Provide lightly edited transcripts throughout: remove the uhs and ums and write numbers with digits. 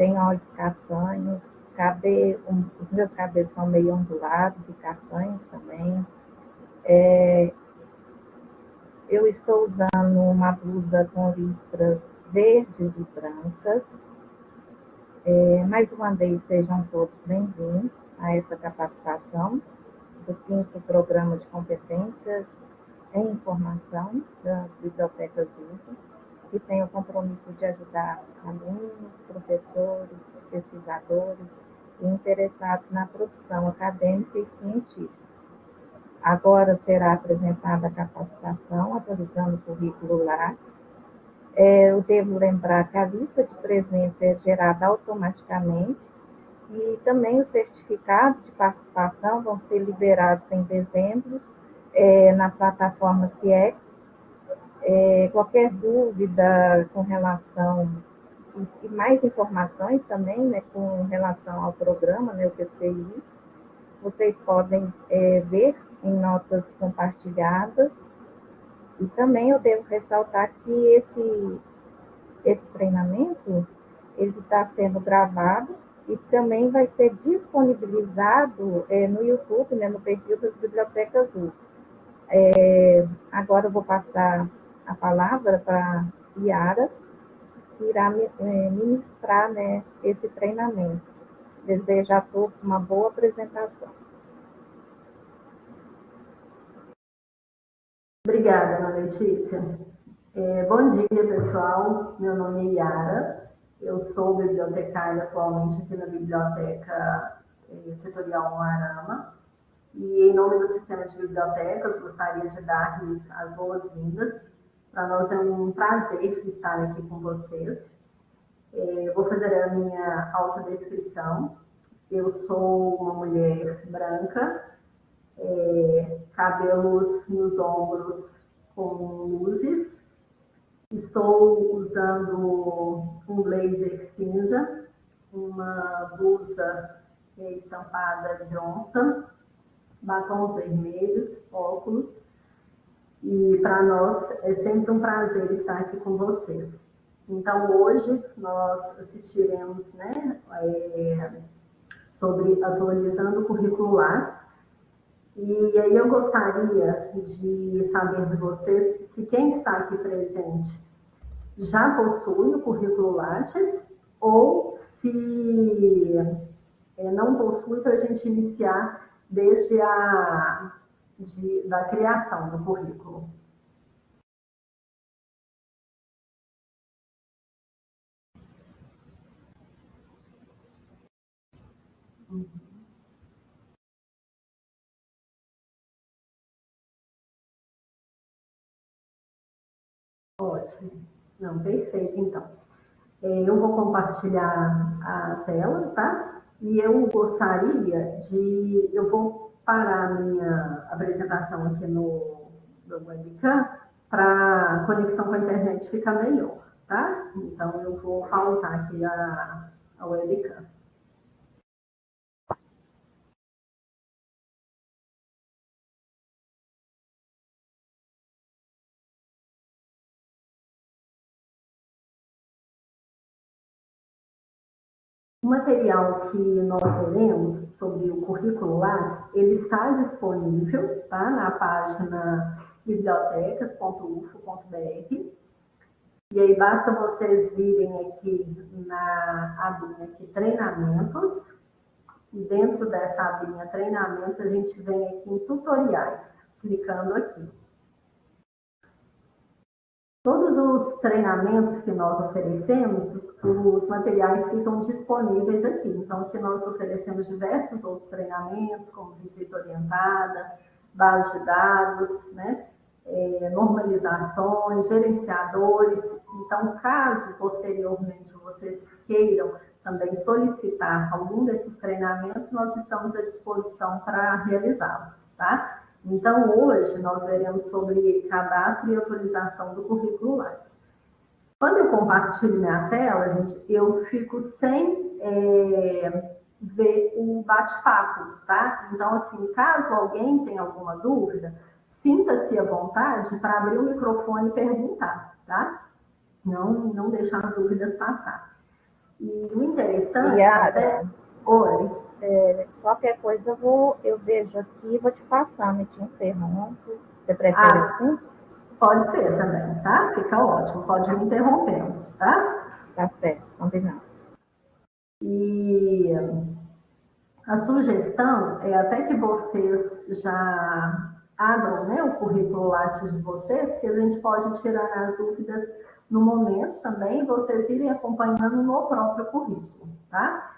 tem olhos castanhos, os meus cabelos são meio ondulados e castanhos também. Eu estou usando uma blusa com listras verdes e brancas. Mais uma vez, sejam todos bem-vindos a essa capacitação do 5º Programa de Competência em Informação das Bibliotecas UFO, que tem o compromisso de ajudar alunos, professores, pesquisadores e interessados na produção acadêmica e científica. Agora será apresentada a capacitação atualizando o currículo Lattes. Eu devo lembrar que a lista de presença é gerada automaticamente e também os certificados de participação vão ser liberados em dezembro na plataforma CIEX. Qualquer dúvida com relação e mais informações também, né, com relação ao programa, né, o PCI, vocês podem ver em notas compartilhadas. E também eu devo ressaltar que esse treinamento ele está sendo gravado e também vai ser disponibilizado no YouTube, né, no perfil das Bibliotecas UFO. Agora eu vou passar a palavra para a Yara, que irá ministrar, né, esse treinamento. Desejo a todos uma boa apresentação. Obrigada, Ana Letícia. Bom dia, pessoal. Meu nome é Yara. Eu sou bibliotecária atualmente aqui na Biblioteca Setorial Umuarama. E, em nome do Sistema de Bibliotecas, gostaria de dar-lhes as boas-vindas. Para nós é um prazer estar aqui com vocês. Vou fazer a minha autodescrição. Eu sou uma mulher branca, cabelos nos ombros com luzes. Estou usando um blazer cinza, uma blusa estampada Johnson, batons vermelhos, óculos. E para nós é sempre um prazer estar aqui com vocês. Então, hoje nós assistiremos, né, sobre atualizando o currículo Lattes. E aí eu gostaria de saber de vocês se quem está aqui presente já possui o currículo Lattes ou se não possui, para a gente iniciar desde da criação do currículo. Ótimo. Não, perfeito, então. Eu vou compartilhar a tela, tá? E eu gostaria eu vou parar a minha apresentação aqui no webcam para a conexão com a internet ficar melhor, tá? Então, eu vou pausar aqui a webcam. O material que nós veremos sobre o currículo Lattes, ele está disponível, tá, na página bibliotecas.ufo.br. E aí basta vocês virem aqui na abinha aqui, treinamentos. E dentro dessa abinha treinamentos, a gente vem aqui em tutoriais, clicando aqui. Todos os treinamentos que nós oferecemos, os materiais ficam disponíveis aqui. Então, aqui nós oferecemos diversos outros treinamentos, como visita orientada, base de dados, né? Normalizações, gerenciadores. Então, caso posteriormente vocês queiram também solicitar algum desses treinamentos, nós estamos à disposição para realizá-los, tá? Então, hoje, nós veremos sobre cadastro e atualização do currículo Lattes. Quando eu compartilho minha tela, gente, eu fico sem ver o bate-papo, tá? Então, assim, caso alguém tenha alguma dúvida, sinta-se à vontade para abrir o microfone e perguntar, tá? Não deixar as dúvidas passar. E o interessante Yara, Oi. qualquer coisa eu vejo aqui e vou te passando e te interrompo. Você prefere assim? Pode ser também, tá? Fica ótimo, pode me interrompendo, tá? Tá certo, combinado. E a sugestão é até que vocês já abram, né, o currículo Lattes de vocês, que a gente pode tirar as dúvidas no momento também, vocês irem acompanhando no próprio currículo, tá?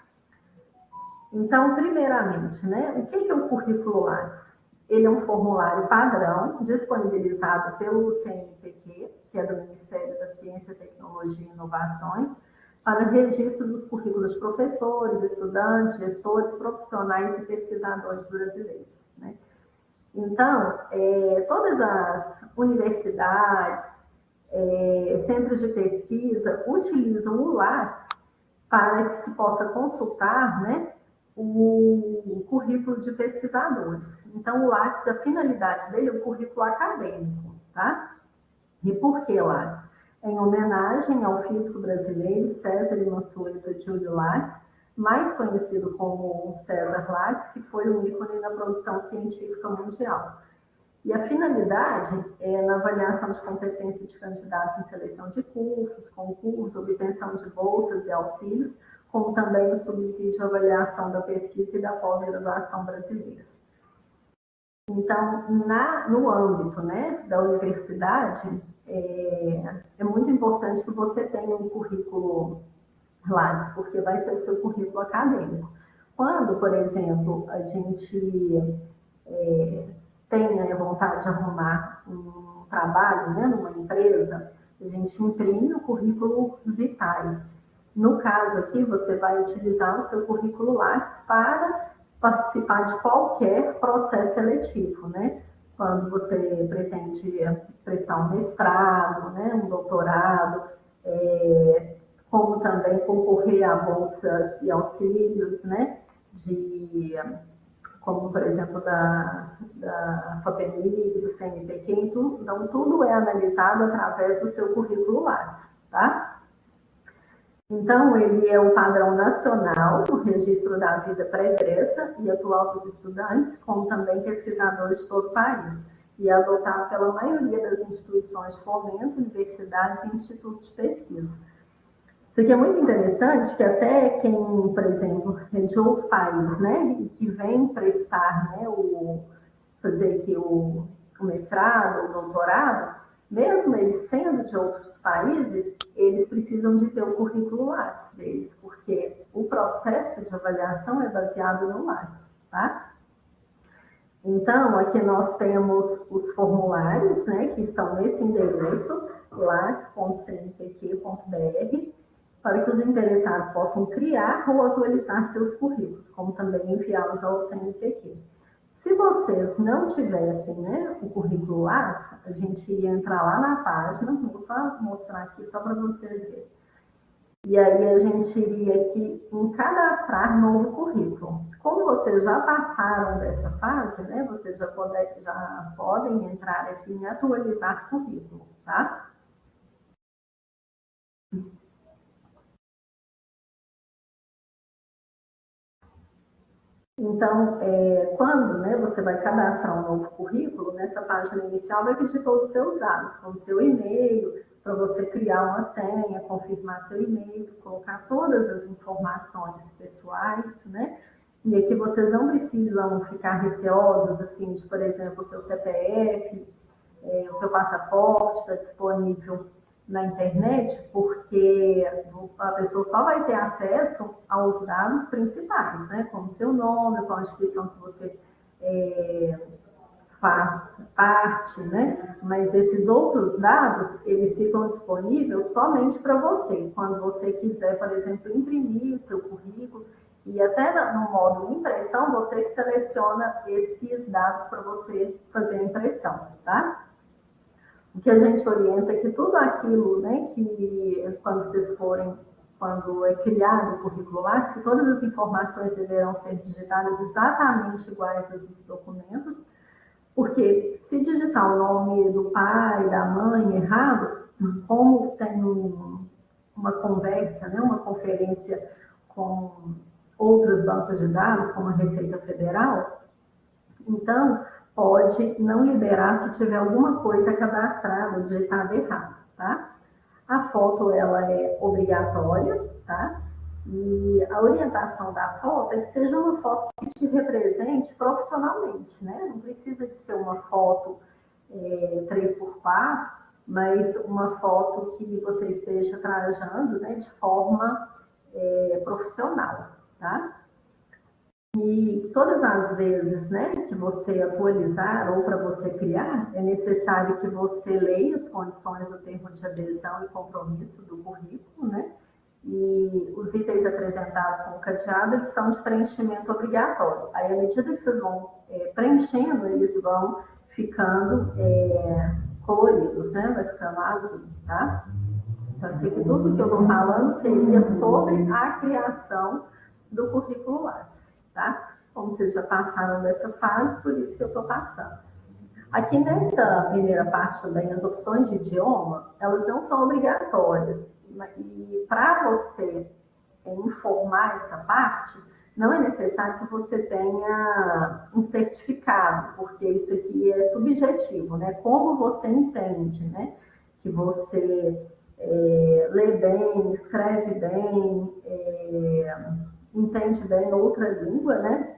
Então, primeiramente, né, o que é o currículo Lattes? Ele é um formulário padrão disponibilizado pelo CNPq, que é do Ministério da Ciência, Tecnologia e Inovações, para registro dos currículos de professores, estudantes, gestores, profissionais e pesquisadores brasileiros, né? Então, todas as universidades, centros de pesquisa utilizam o Lattes para que se possa consultar, né, o currículo de pesquisadores. Então, o Lattes, a finalidade dele é o currículo acadêmico, tá? E por que Lattes? Em homenagem ao físico brasileiro César Mansueto Júlio Lattes, mais conhecido como César Lattes, que foi um ícone na produção científica mundial. E a finalidade é na avaliação de competência de candidatos em seleção de cursos, concursos, obtenção de bolsas e auxílios, como também o subsídio à avaliação da pesquisa e da pós-graduação brasileiras. Então, no âmbito, né, da universidade, é muito importante que você tenha um currículo Lattes, porque vai ser o seu currículo acadêmico. Quando, por exemplo, a gente tenha vontade de arrumar um trabalho, né, numa empresa, a gente imprime o currículo vitae. No caso aqui, você vai utilizar o seu currículo Lattes para participar de qualquer processo seletivo, né? Quando você pretende prestar um mestrado, né, um doutorado, como também concorrer a bolsas e auxílios, né, como, por exemplo, da FAPEMIG, do CNPq, então tudo é analisado através do seu currículo Lattes, tá? Então, ele é o padrão nacional do registro da vida pregressa e atual dos estudantes, como também pesquisadores de todo o país, e é adotado pela maioria das instituições de fomento, universidades e institutos de pesquisa. Isso aqui é muito interessante, que até quem, por exemplo, é de outro país, né, e que vem prestar, né, fazer aqui o mestrado, o doutorado, mesmo eles sendo de outros países, eles precisam de ter o currículo Lattes deles, porque o processo de avaliação é baseado no Lattes, tá? Então, aqui nós temos os formulários, né, que estão nesse endereço, lattes.cnpq.br, para que os interessados possam criar ou atualizar seus currículos, como também enviá-los ao CNPq. Se vocês não tivessem, né, o currículo Lattes, a gente ia entrar lá na página, vou só mostrar aqui só para vocês verem. E aí a gente iria aqui em cadastrar novo currículo. Como vocês já passaram dessa fase, né, vocês já podem entrar aqui em atualizar currículo, tá? Então, quando, né, você vai cadastrar um novo currículo, nessa página inicial vai pedir todos os seus dados, como seu e-mail, para você criar uma senha, confirmar seu e-mail, colocar todas as informações pessoais, né? E aqui vocês não precisam ficar receosos, assim, de, por exemplo, o seu CPF, o seu passaporte está disponível na internet, porque a pessoa só vai ter acesso aos dados principais, né? Como seu nome, qual a instituição que você faz parte, né? Mas esses outros dados, eles ficam disponíveis somente para você. Quando você quiser, por exemplo, imprimir seu currículo, e até no modo impressão, você que seleciona esses dados para você fazer a impressão, tá? O que a gente orienta é que tudo aquilo, né, que quando vocês forem, quando é criado o currículo Lattes, que todas as informações deverão ser digitadas exatamente iguais às dos documentos, porque se digitar o nome do pai, da mãe errado, como tem uma conversa, né, uma conferência com outros bancos de dados, como a Receita Federal, então pode não liberar se tiver alguma coisa cadastrada ou digitada errado, tá? A foto, ela é obrigatória, tá? E a orientação da foto é que seja uma foto que te represente profissionalmente, né? Não precisa de ser uma foto 3x4, mas uma foto que você esteja trajando, né, de forma profissional, tá? E todas as vezes, né, que você atualizar ou para você criar, é necessário que você leia as condições do termo de adesão e compromisso do currículo, né? E os itens apresentados com o cadeado, eles são de preenchimento obrigatório. Aí, à medida que vocês vão preenchendo, eles vão ficando coloridos, né? Vai ficando azul, tá? Então, isso aqui, tudo que eu estou falando seria sobre a criação do currículo Lattes, tá? Como vocês já passaram dessa fase, por isso que eu estou passando. Aqui nessa primeira parte também, as opções de idioma, elas não são obrigatórias. E para você informar essa parte, não é necessário que você tenha um certificado, porque isso aqui é subjetivo, né? Como você entende, né? Que você lê bem, escreve bem, entende bem outra língua, né?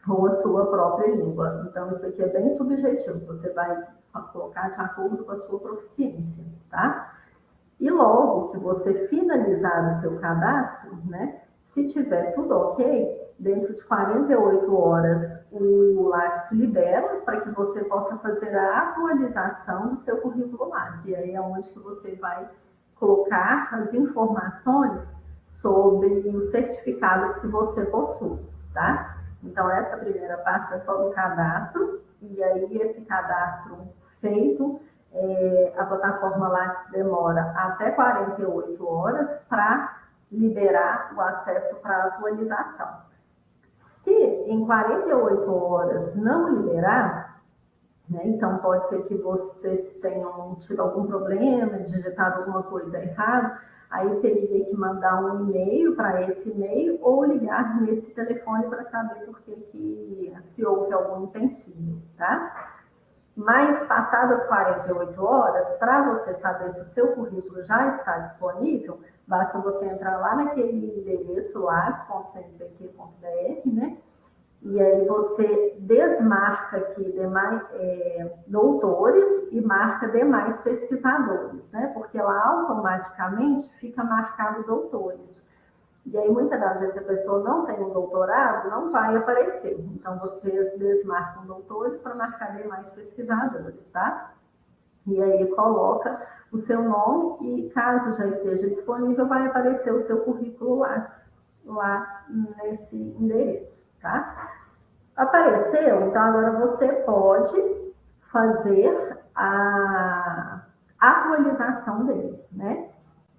Ou a sua própria língua. Então, isso aqui é bem subjetivo, você vai colocar de acordo com a sua proficiência, tá? E logo que você finalizar o seu cadastro, né? Se tiver tudo ok, dentro de 48 horas o Lattes libera para que você possa fazer a atualização do seu currículo Lattes. E aí é onde que você vai colocar as informações sobre os certificados que você possui, tá? Então, essa primeira parte é só do cadastro, e aí esse cadastro feito, a plataforma Lattes demora até 48 horas para liberar o acesso para atualização. Se em 48 horas não liberar, né, então pode ser que vocês tenham tido algum problema, digitado alguma coisa errada, aí teria que mandar um e-mail para esse e-mail ou ligar nesse telefone para saber por que se houve algum empecilho, tá? Mas passadas 48 horas, para você saber se o seu currículo já está disponível, basta você entrar lá naquele endereço lattes.cnpq.br, né? E aí você desmarca aqui demais, doutores e marca demais pesquisadores, né? Porque lá automaticamente fica marcado doutores. E aí muitas das vezes a pessoa não tem um doutorado, não vai aparecer. Então vocês desmarcam doutores para marcar demais pesquisadores, tá? E aí coloca o seu nome e caso já esteja disponível, vai aparecer o seu currículo lá nesse endereço, tá? Apareceu, então agora você pode fazer a atualização dele, né?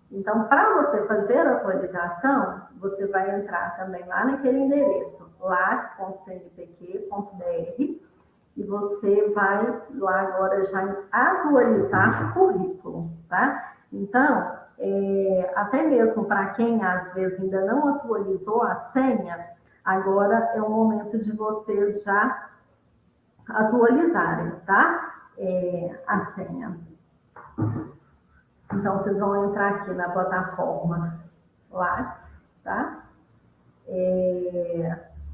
Então, para você fazer a atualização, você vai entrar também lá naquele endereço, lattes.cnpq.br, e você vai lá agora já em atualizar o currículo, tá? Então, até mesmo para quem às vezes ainda não atualizou a senha, agora é o momento de vocês já atualizarem, tá? A senha. Então, vocês vão entrar aqui na plataforma Lattes, tá?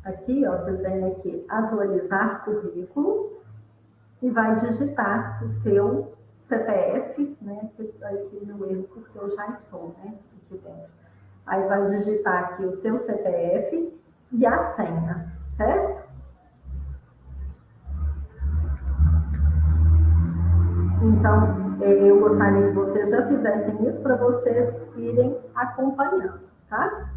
Aqui, ó, vocês vêm aqui atualizar currículo e vai digitar o seu CPF, né? Aqui no erro, porque eu já estou, né? Aqui dentro. Aí vai digitar aqui o seu CPF e a senha, certo? Então, eu gostaria que vocês já fizessem isso para vocês irem acompanhando, tá?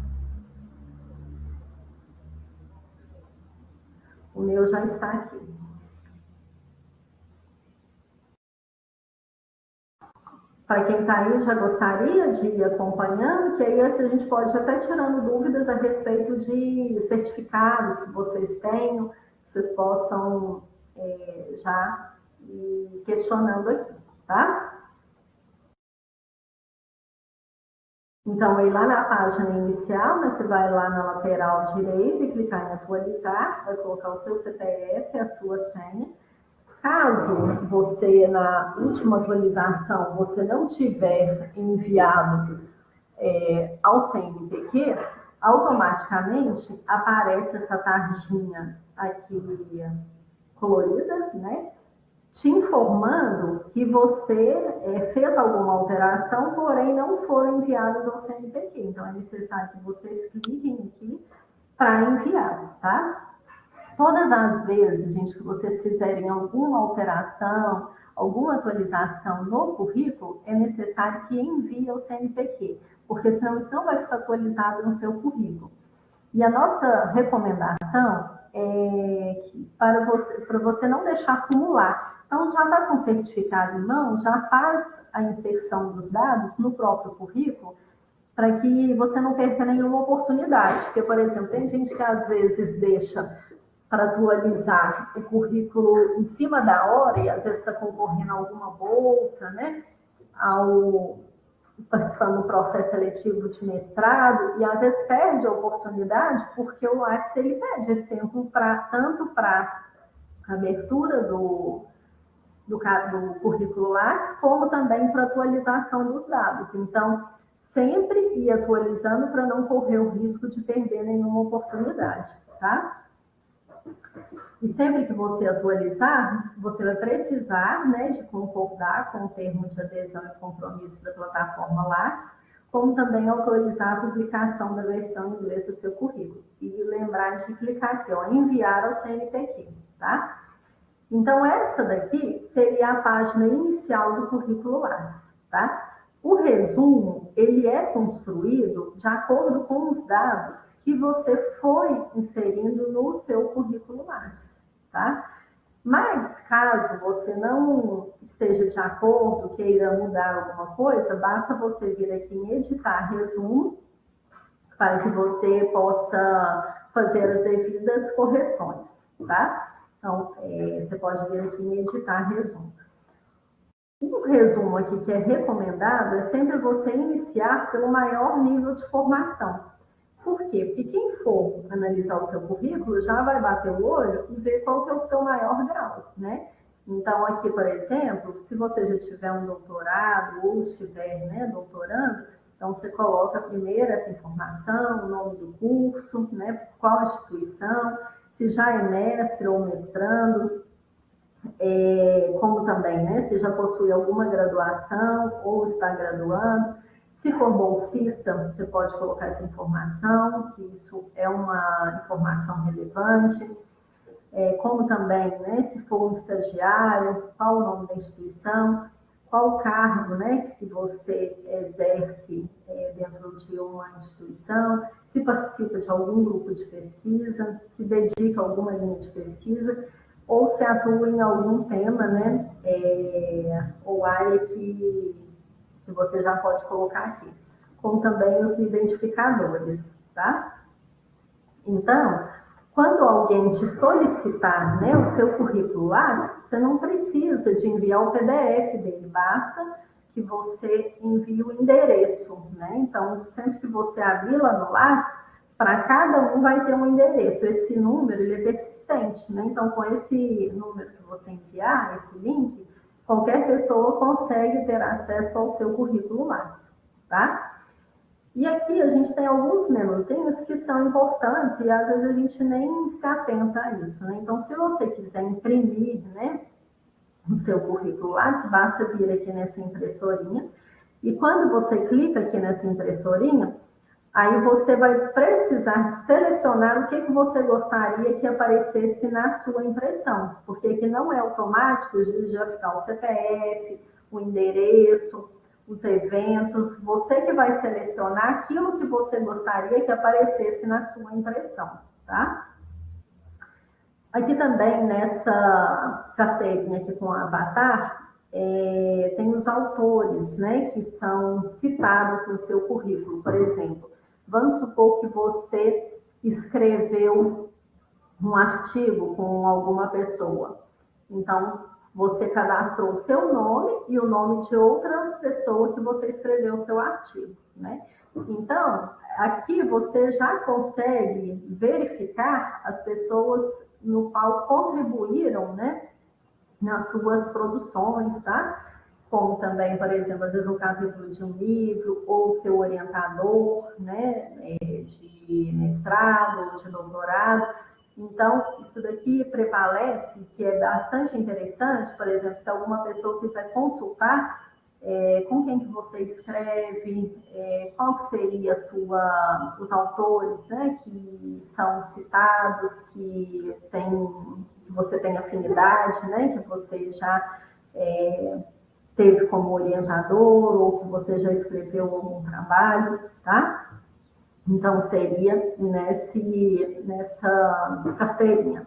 O meu já está aqui. Para quem está aí, já gostaria de ir acompanhando, que aí a gente pode até tirando dúvidas a respeito de certificados que vocês tenham, que vocês possam já ir questionando aqui, tá? Então, aí lá na página inicial, né, você vai lá na lateral direita e clicar em atualizar, vai colocar o seu CPF, a sua senha. Caso você, na última atualização, você não tiver enviado ao CNPq, automaticamente aparece essa tarjinha aqui colorida, né? Te informando que você fez alguma alteração, porém não foram enviadas ao CNPq. Então, é necessário que vocês cliquem aqui para enviar, tá? Todas as vezes, gente, que vocês fizerem alguma alteração, alguma atualização no currículo, é necessário que envie ao CNPq, porque senão isso não vai ficar atualizado no seu currículo. E a nossa recomendação é que para você não deixar acumular. Então, já está com o certificado em mão, já faz a inserção dos dados no próprio currículo, para que você não perca nenhuma oportunidade. Porque, por exemplo, tem gente que às vezes deixa para atualizar o currículo em cima da hora e às vezes está concorrendo a alguma bolsa, né? Participando do processo seletivo de mestrado e às vezes perde a oportunidade porque o Lattes ele pede esse tempo tanto para abertura do currículo Lattes como também para atualização dos dados. Então, sempre ir atualizando para não correr o risco de perder nenhuma oportunidade, tá? E sempre que você atualizar, você vai precisar, né, de concordar com o termo de adesão e compromisso da plataforma Lattes, como também autorizar a publicação da versão em inglês do seu currículo. E lembrar de clicar aqui, ó, enviar ao CNPq, tá? Então, essa daqui seria a página inicial do currículo Lattes, tá? O resumo, ele é construído de acordo com os dados que você foi inserindo no seu currículo Lattes, tá? Mas, caso você não esteja de acordo, queira mudar alguma coisa, basta você vir aqui em editar resumo, para que você possa fazer as devidas correções, tá? Então, você pode vir aqui em editar resumo. Um resumo aqui que é recomendado é sempre você iniciar pelo maior nível de formação. Por quê? Porque quem for analisar o seu currículo já vai bater o olho e ver qual que é o seu maior grau, né? Então, aqui, por exemplo, se você já tiver um doutorado ou estiver, né, doutorando, então você coloca primeiro essa informação, o nome do curso, né, qual instituição, se já é mestre ou mestrando, como também, né, se já possui alguma graduação ou está graduando. Se for bolsista, você pode colocar essa informação, que isso é uma informação relevante. Como também, né, se for um estagiário, qual o nome da instituição, qual o cargo, né, que você exerce dentro de uma instituição, se participa de algum grupo de pesquisa, se dedica a alguma linha de pesquisa, ou se atua em algum tema, né, ou área que você já pode colocar aqui, como também os identificadores, tá? Então, quando alguém te solicitar, né, o seu currículo Lattes, você não precisa de enviar o PDF dele, basta que você envie o endereço, né? Então, sempre que você abrir lá no Lattes, para cada um vai ter um endereço. Esse número, ele é persistente, né? Então, com esse número que você enviar, esse link, qualquer pessoa consegue ter acesso ao seu currículo Lattes, tá? E aqui a gente tem alguns menuzinhos que são importantes e às vezes a gente nem se atenta a isso, né? Então, se você quiser imprimir, né, o seu currículo Lattes, basta vir aqui nessa impressorinha. E quando você clica aqui nessa impressorinha, aí você vai precisar de selecionar o que você gostaria que aparecesse na sua impressão, porque aqui não é automático de já ficar o CPF, o endereço, os eventos, você que vai selecionar aquilo que você gostaria que aparecesse na sua impressão, tá? Aqui também, nessa carteirinha aqui com o avatar, tem os autores, né, que são citados no seu currículo. Por exemplo, vamos supor que você escreveu um artigo com alguma pessoa. Então, você cadastrou o seu nome e o nome de outra pessoa que você escreveu o seu artigo, né? Então, aqui você já consegue verificar as pessoas no qual contribuíram, né, nas suas produções, tá? Como também, por exemplo, às vezes um capítulo de um livro, ou seu orientador, né, de mestrado, de doutorado. Então, isso daqui prevalece, que é bastante interessante, por exemplo, se alguma pessoa quiser consultar com quem que você escreve, qual que seria os autores, né, que são citados, que você tem afinidade, né, que você já teve como orientador ou que você já escreveu algum trabalho, tá? Então, seria nessa carteirinha.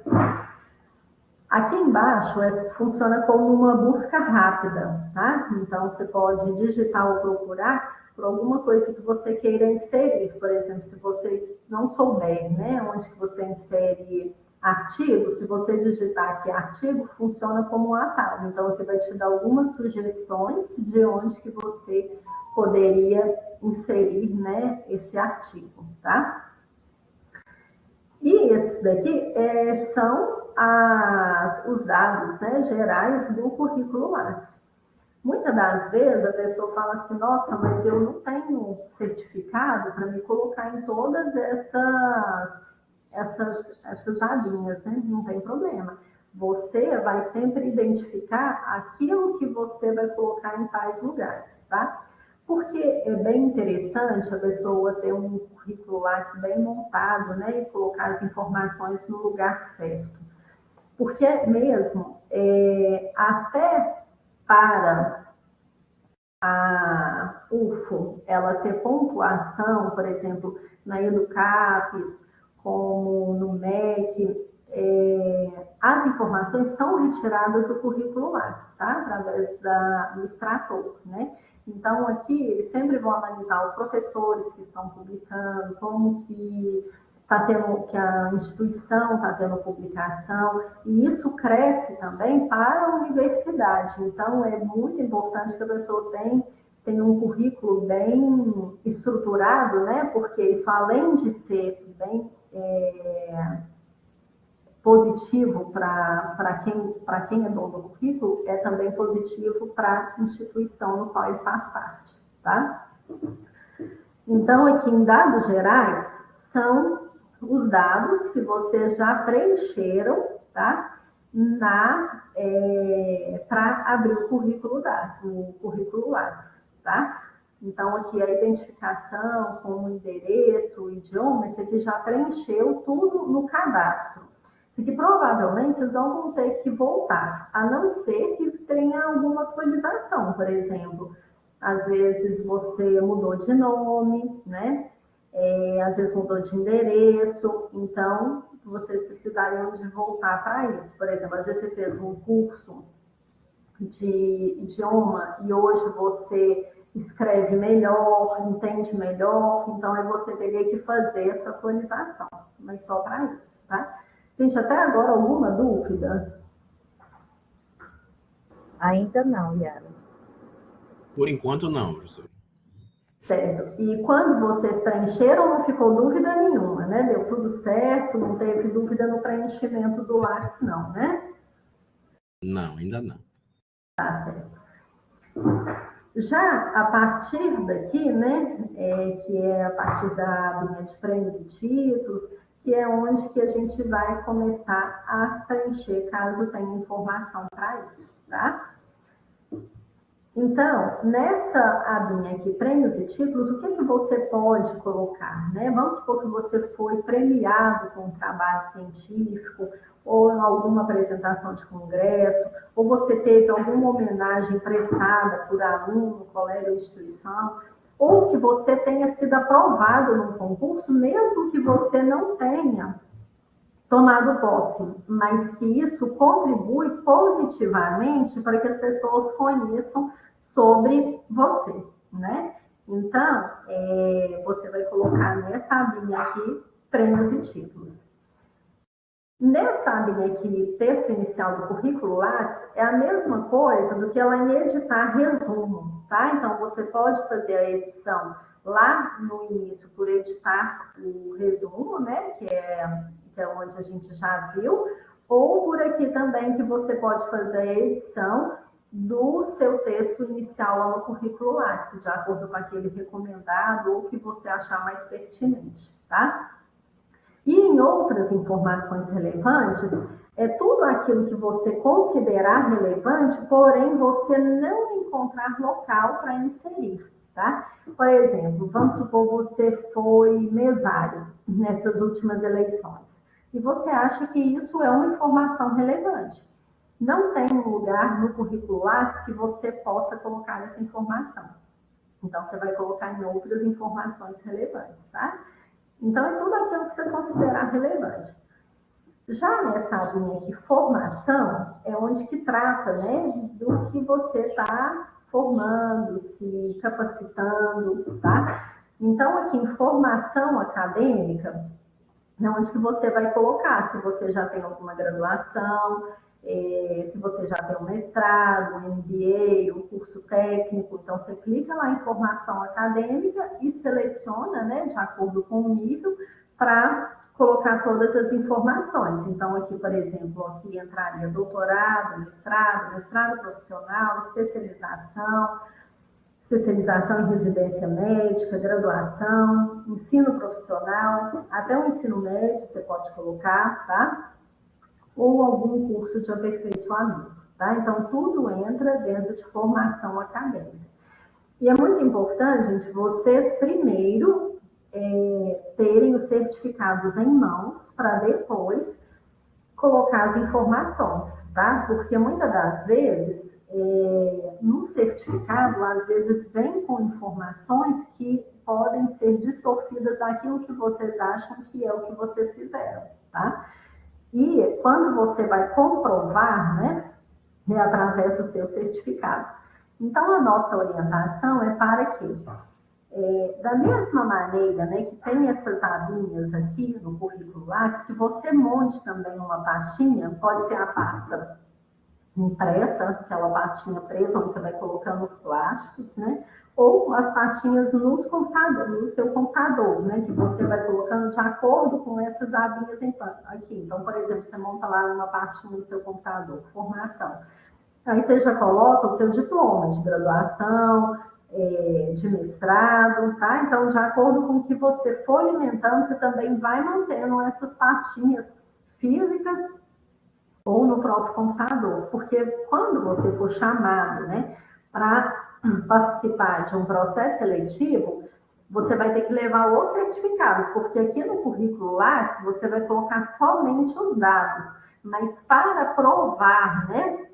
Aqui embaixo funciona como uma busca rápida, tá? Então, você pode digitar ou procurar por alguma coisa que você queira inserir. Por exemplo, se você não souber, né, onde que você insere artigo, se você digitar aqui artigo, funciona como um atalho. Então, aqui vai te dar algumas sugestões de onde que você poderia inserir, né, esse artigo, tá? E esses daqui são os dados, né, gerais do currículo Lattes. Muitas das vezes a pessoa fala assim, nossa, mas eu não tenho certificado para me colocar em todas essas abinhas, né? Não tem problema. Você vai sempre identificar aquilo que você vai colocar em tais lugares, tá? Porque é bem interessante a pessoa ter um currículo Lattes bem montado, né? E colocar as informações no lugar certo. Porque mesmo, até para a UFO, ela ter pontuação, por exemplo, na Educapes, como no MEC, as informações são retiradas do currículo Lattes, tá? Através do extrator, né? Então, aqui, eles sempre vão analisar os professores que estão publicando, como que que a instituição está tendo publicação, e isso cresce também para a universidade. Então, é muito importante que a pessoa tenha um currículo bem estruturado, né? Porque isso, além de ser bem positivo para quem é dono do currículo, é também positivo para a instituição no qual ele faz parte, tá? Então, aqui em dados gerais, são os dados que vocês já preencheram, tá? Para abrir o currículo Lattes, tá? Então, aqui a identificação com o endereço, o idioma, esse aqui já preencheu tudo no cadastro. Isso aqui provavelmente vocês não vão ter que voltar, a não ser que tenha alguma atualização, por exemplo. Às vezes você mudou de nome, né? Às vezes mudou de endereço, então vocês precisariam de voltar para isso. Por exemplo, às vezes você fez um curso de idioma e hoje você escreve melhor, entende melhor, então aí você teria que fazer essa atualização, mas só para isso, tá? Gente, até agora alguma dúvida? Ainda não, Yara. Por enquanto, não, professor. Certo. E quando vocês preencheram, não ficou dúvida nenhuma, né? Deu tudo certo, não teve dúvida no preenchimento do Lattes, não, né? Não, ainda não. Tá certo. Já a partir daqui, né, que é a partir da abinha de prêmios e títulos, que é onde que a gente vai começar a preencher, caso tenha informação para isso, tá? Então, nessa abinha aqui, prêmios e títulos, o que você pode colocar, né? Vamos supor que você foi premiado com um trabalho científico, ou em alguma apresentação de congresso, ou você teve alguma homenagem prestada por aluno, colega ou instituição, ou que você tenha sido aprovado num concurso, mesmo que você não tenha tomado posse, mas que isso contribui positivamente para que as pessoas conheçam sobre você, né? Então, você vai colocar nessa abinha aqui, prêmios e títulos. Nessa abinha aqui, texto inicial do currículo Lattes, é a mesma coisa do que ela em editar resumo, tá? Então, você pode fazer a edição lá no início por editar o resumo, né, que é onde a gente já viu, ou por aqui também que você pode fazer a edição do seu texto inicial lá no currículo Lattes, de acordo com aquele recomendado ou que você achar mais pertinente, tá? E em outras informações relevantes, é tudo aquilo que você considerar relevante, porém você não encontrar local para inserir, tá? Por exemplo, vamos supor você foi mesário nessas últimas eleições e você acha que isso é uma informação relevante. Não tem um lugar no currículo Lattes que você possa colocar essa informação. Então, você vai colocar em outras informações relevantes, tá? Então, é tudo aquilo que você considerar relevante. Já nessa abinha aqui, formação, é onde que trata, né, do que você está formando, se capacitando, tá? Então, aqui em formação acadêmica, é onde que você vai colocar, se você já tem alguma graduação, se você já tem um mestrado, um MBA, um curso técnico, então você clica lá em formação acadêmica e seleciona, né, de acordo com o nível, para colocar todas as informações. Então, aqui, por exemplo, aqui entraria doutorado, mestrado profissional, especialização em residência médica, graduação, ensino profissional, até o ensino médio você pode colocar, tá? Ou algum curso de aperfeiçoamento, tá? Então, tudo entra dentro de formação acadêmica. E é muito importante, gente, vocês primeiro terem os certificados em mãos para depois colocar as informações, tá? Porque muitas das vezes, no certificado, às vezes vem com informações que podem ser distorcidas daquilo que vocês acham que é o que vocês fizeram, tá? E quando você vai comprovar, né, é através dos seus certificados. Então, a nossa orientação é para que, da mesma maneira, né, que tem essas abinhas aqui no currículo Lattes, que você monte também uma pastinha, pode ser a pasta impressa, aquela pastinha preta, onde você vai colocando os plásticos, né? Ou as pastinhas no seu computador, né? Que você vai colocando de acordo com essas abinhas aqui. Então, por exemplo, você monta lá uma pastinha no seu computador, formação. Aí você já coloca o seu diploma de graduação, de mestrado, tá? Então, de acordo com o que você for alimentando, você também vai mantendo essas pastinhas físicas ou no próprio computador, porque quando você for chamado, né, para participar de um processo seletivo, você vai ter que levar os certificados, porque aqui no currículo Lattes você vai colocar somente os dados, mas para provar, né,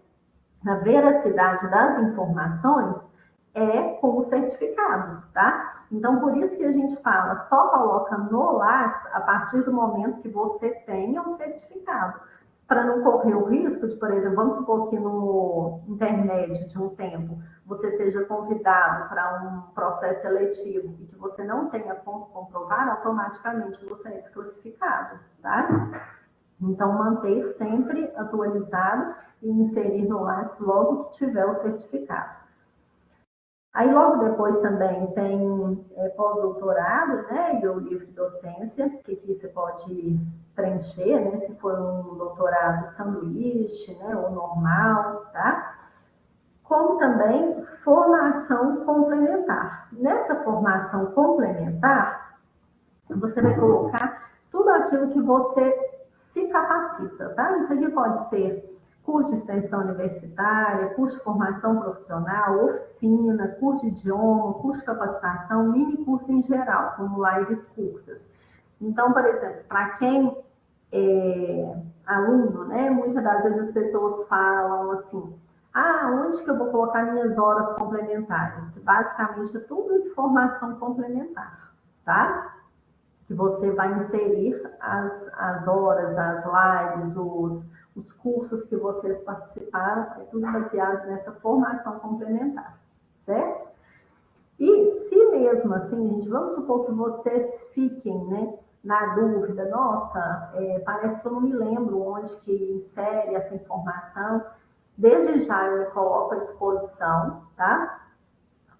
a veracidade das informações é com os certificados, tá? Então, por isso que a gente fala, só coloca no Lattes a partir do momento que você tenha o certificado, para não correr o risco de, por exemplo, vamos supor que no intermédio de um tempo você seja convidado para um processo seletivo e que você não tenha como comprovar, automaticamente você é desclassificado, tá? Então, manter sempre atualizado e inserir no Lattes logo que tiver o certificado. Aí, logo depois também tem pós-doutorado, né, e o livre docência, que aqui você pode preencher, né, se for um doutorado sanduíche, né, ou normal, tá? Como também formação complementar. Nessa formação complementar, você vai colocar tudo aquilo que você se capacita, tá? Isso aqui pode ser curso de extensão universitária, curso de formação profissional, oficina, curso de idioma, curso de capacitação, mini curso em geral, como lives curtas. Então, por exemplo, para quem é aluno, né, muitas das vezes as pessoas falam assim, onde que eu vou colocar minhas horas complementares? Basicamente, é tudo de formação complementar, tá? Que você vai inserir as horas, as lives, os cursos que vocês participaram, é tudo baseado nessa formação complementar, certo? E se mesmo assim, gente, vamos supor que vocês fiquem, né, na dúvida, nossa, parece que eu não me lembro onde que insere essa informação, desde já eu me coloco à disposição, tá?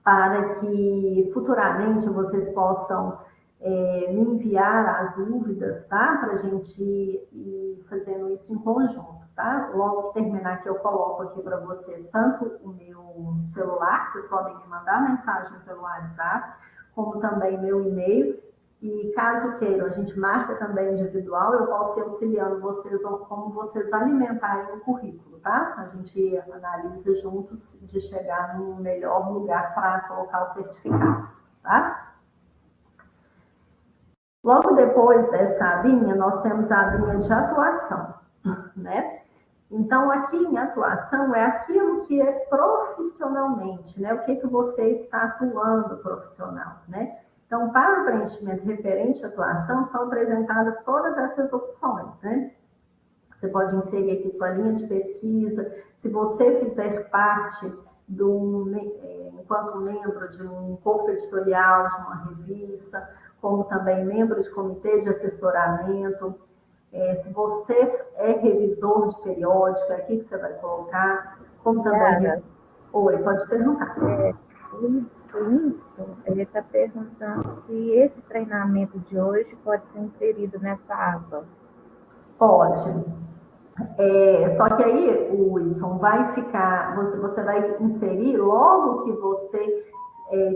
para que futuramente vocês possam me enviar as dúvidas, tá? Para a gente ir fazendo isso em conjunto, tá? Logo que terminar aqui, eu coloco aqui para vocês tanto o meu celular, vocês podem me mandar mensagem pelo WhatsApp, como também meu e-mail. E caso queiram, a gente marca também individual, eu posso ir auxiliando vocês como vocês alimentarem o currículo, tá? A gente analisa juntos de chegar no melhor lugar para colocar os certificados, tá? Logo depois dessa abinha, nós temos a abinha de atuação, né? Então, aqui em atuação é aquilo que é profissionalmente, né? O que você está atuando profissional, né? Então, para o preenchimento referente à atuação, são apresentadas todas essas opções, né? Você pode inserir aqui sua linha de pesquisa, se você fizer parte enquanto membro de um corpo editorial, de uma revista, como também membro de comitê de assessoramento, se você é revisor de periódica, aqui que você vai colocar, como também... Oi, pode perguntar. O Wilson, ele está perguntando se esse treinamento de hoje pode ser inserido nessa aba. Pode. Só que aí, o Wilson, vai ficar, você vai inserir logo que você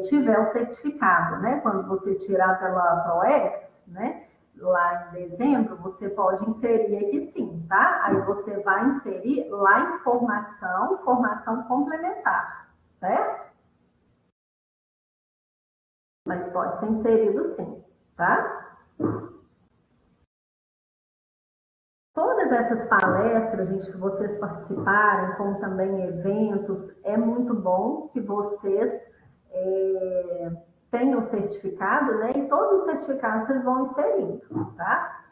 tiver o certificado, né? Quando você tirar pela ProEx, né? Lá em dezembro, você pode inserir aqui sim, tá? Aí você vai inserir lá em formação complementar, certo? Mas pode ser inserido sim, tá? Todas essas palestras, gente, que vocês participarem, como também eventos, é muito bom que vocês tenham o certificado, né? E todos os certificados vocês vão inserindo, tá?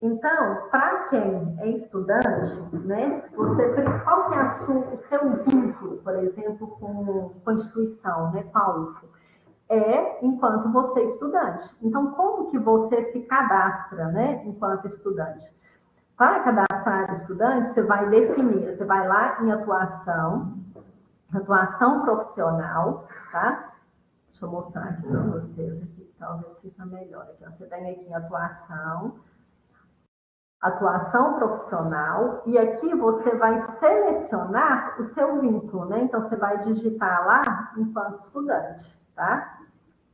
Então, para quem é estudante, né? Qual que é o seu vínculo, por exemplo, com a instituição, né? Com a UFO? Enquanto você é estudante. Então, como que você se cadastra, né? Enquanto estudante? Para cadastrar estudante, você vai definir, você vai lá em atuação profissional, tá? Deixa eu mostrar aqui para vocês, aqui, talvez fique melhor. Aqui, você vem aqui em atuação profissional, e aqui você vai selecionar o seu vínculo, né? Então, você vai digitar lá enquanto estudante, tá?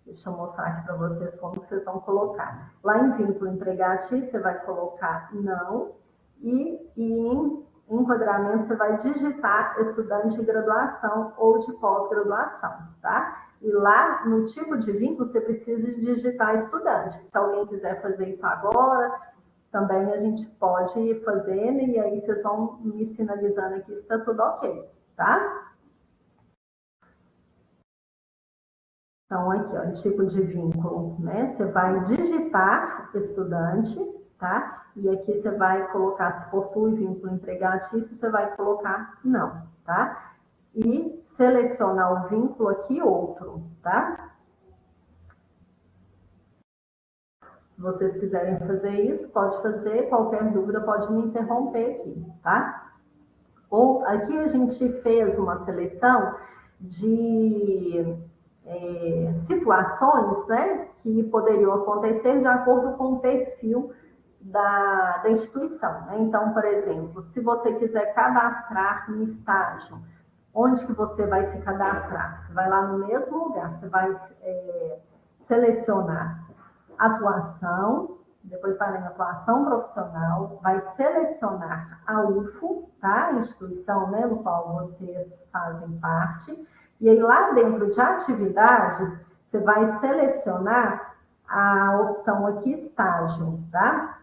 Deixa eu mostrar aqui para vocês como vocês vão colocar. Lá em vínculo empregatício, você vai colocar não, e em enquadramento você vai digitar estudante de graduação ou de pós-graduação, tá? E lá no tipo de vínculo você precisa digitar estudante. Se alguém quiser fazer isso agora, também a gente pode ir fazendo e aí vocês vão me sinalizando aqui se está tudo ok, tá? Então, aqui, ó, tipo de vínculo, né? Você vai digitar estudante, tá? E aqui você vai colocar se possui vínculo empregatício, você vai colocar não, tá? E selecionar o vínculo aqui outro, tá? Se vocês quiserem fazer isso, pode fazer. Qualquer dúvida pode me interromper aqui, tá? Ou aqui a gente fez uma seleção de situações, né, que poderiam acontecer de acordo com o perfil da instituição, né? Então, por exemplo, se você quiser cadastrar um estágio, onde que você vai se cadastrar? Você vai lá no mesmo lugar, você vai selecionar atuação, depois vai em atuação profissional, vai selecionar a UFO, tá? A instituição, né, no qual vocês fazem parte. E aí, lá dentro de atividades, você vai selecionar a opção aqui, estágio, tá?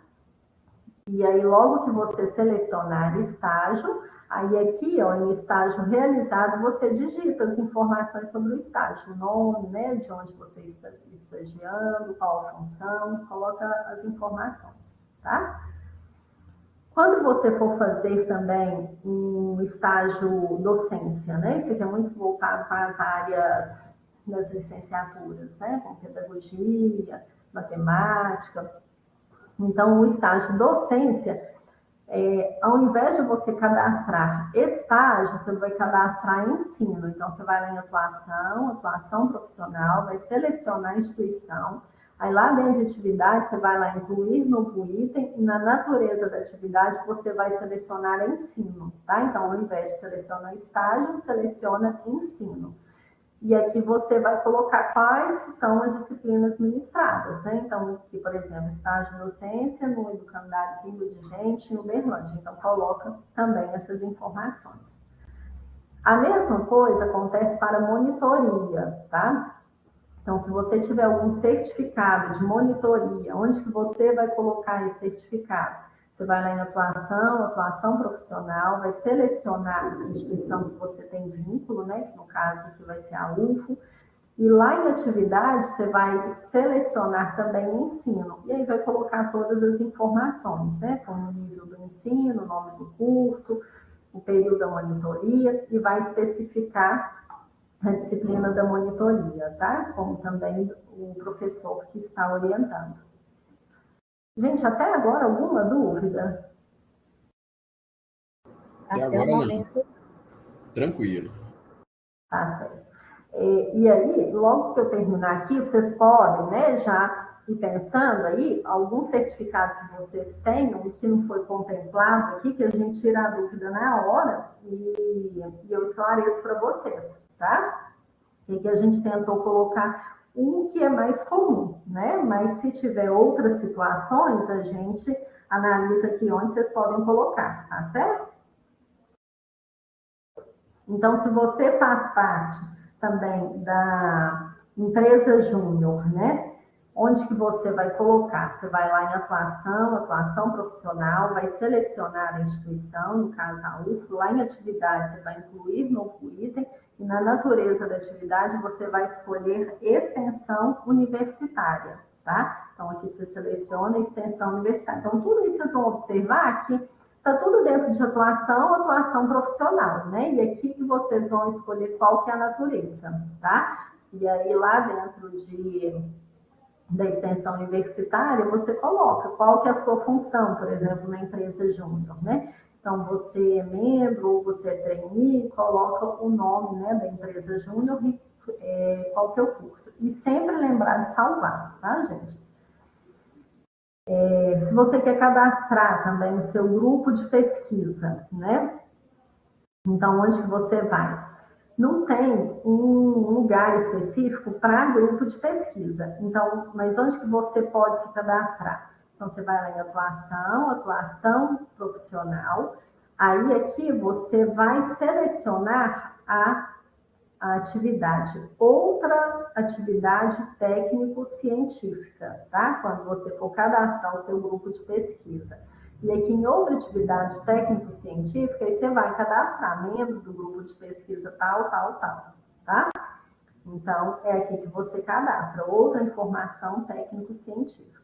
E aí, logo que você selecionar estágio, aí aqui, ó, em estágio realizado, você digita as informações sobre o estágio, o nome, né, de onde você está estagiando, qual a função, coloca as informações, tá? Quando você for fazer também um estágio docência, né? Isso aqui é muito voltado para as áreas das licenciaturas, né? Com pedagogia, matemática. Então, o estágio docência, ao invés de você cadastrar estágio, você vai cadastrar ensino. Então, você vai lá em atuação profissional, vai selecionar a instituição. Aí, lá dentro de atividade, você vai lá incluir novo item e na natureza da atividade, você vai selecionar ensino, tá? Então, ao invés de selecionar estágio, seleciona ensino. E aqui você vai colocar quais são as disciplinas ministradas, né? Então, aqui, por exemplo, estágio de docência no Educandário Pingo de Gente, em Uberlândia. Então, coloca também essas informações. A mesma coisa acontece para monitoria, tá? Então, se você tiver algum certificado de monitoria, onde que você vai colocar esse certificado? Você vai lá em atuação profissional, vai selecionar a instituição que você tem vínculo, né? Que no caso aqui vai ser a UFO. E lá em atividade, você vai selecionar também o ensino. E aí vai colocar todas as informações, né? Como o nível do ensino, o nome do curso, o período da monitoria, e vai especificar a disciplina da monitoria, tá? Como também o professor que está orientando. Gente, até agora, alguma dúvida? Até Até o agora momento, não. Tranquilo. Tá certo. E aí, logo que eu terminar aqui, vocês podem, né, já ir pensando aí, algum certificado que vocês tenham que não foi contemplado aqui, que a gente tira a dúvida na hora e eu esclareço para vocês, tá? E que a gente tentou colocar um que é mais comum, né? Mas se tiver outras situações, a gente analisa aqui onde vocês podem colocar, tá certo? Então, se você faz parte também da empresa júnior, né? Onde que você vai colocar? Você vai lá em atuação profissional, vai selecionar a instituição, no caso a UFO, lá em atividade você vai incluir novo item, e na natureza da atividade você vai escolher extensão universitária, tá? Então aqui você seleciona extensão universitária. Então tudo isso vocês vão observar que está tudo dentro de atuação profissional, né? E aqui que vocês vão escolher qual que é a natureza, tá? E aí lá dentro da extensão universitária, você coloca qual que é a sua função, por exemplo, na empresa júnior, né? Então, você é membro ou você é trainee, coloca o nome, né, da empresa júnior e qual que é o curso. E sempre lembrar de salvar, tá, gente? Se você quer cadastrar também o seu grupo de pesquisa, né? Então, onde que você vai? Não tem um lugar específico para grupo de pesquisa. Então, mas onde que você pode se cadastrar? Então, você vai lá em atuação profissional. Aí, aqui, você vai selecionar a atividade, outra atividade técnico-científica, tá? Quando você for cadastrar o seu grupo de pesquisa. E aqui em outra atividade técnico-científica, aí você vai cadastrar membro do grupo de pesquisa tal, tá? Então, é aqui que você cadastra outra informação técnico-científica.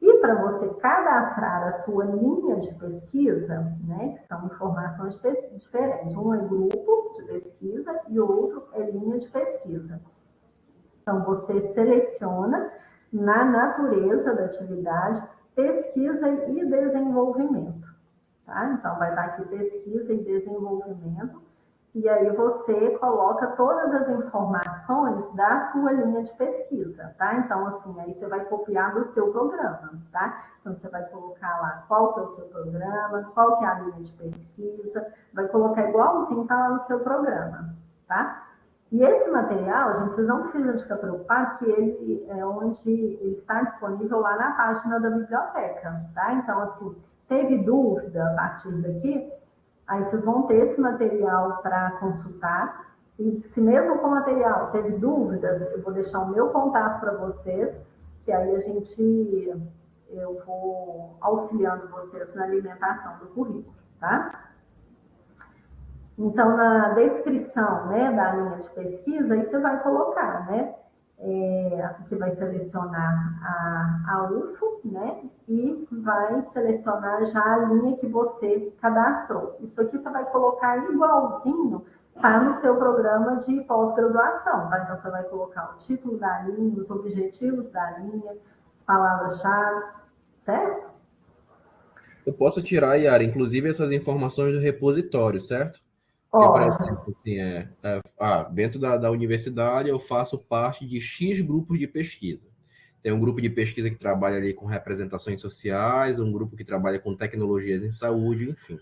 E para você cadastrar a sua linha de pesquisa, né, que são informações diferentes, um é grupo de pesquisa e o outro é linha de pesquisa. Então, você seleciona na natureza da atividade pesquisa e desenvolvimento, tá? Então, vai dar aqui pesquisa e desenvolvimento, e aí você coloca todas as informações da sua linha de pesquisa, tá? Então, assim, aí você vai copiar do seu programa, tá? Então, você vai colocar lá qual que é o seu programa, qual que é a linha de pesquisa, vai colocar igualzinho tá lá no seu programa, tá? E esse material, gente, vocês não precisam ficar preocupados que ele é onde ele está disponível lá na página da biblioteca, tá? Então, assim, teve dúvida a partir daqui, aí vocês vão ter esse material para consultar. E se mesmo com o material teve dúvidas, eu vou deixar o meu contato para vocês, que aí eu vou auxiliando vocês na alimentação do currículo, tá? Então, na descrição, né, da linha de pesquisa, aí você vai colocar, né, que vai selecionar a UFO, né, e vai selecionar já a linha que você cadastrou. Isso aqui você vai colocar igualzinho, tá no seu programa de pós-graduação, tá? Então, você vai colocar o título da linha, os objetivos da linha, as palavras-chave, certo? Eu posso tirar, Yara, inclusive essas informações do repositório, certo? Porque, por Pode. exemplo, assim, dentro da universidade eu faço parte de X grupos de pesquisa. Tem um grupo de pesquisa que trabalha ali com representações sociais, um grupo que trabalha com tecnologias em saúde, enfim.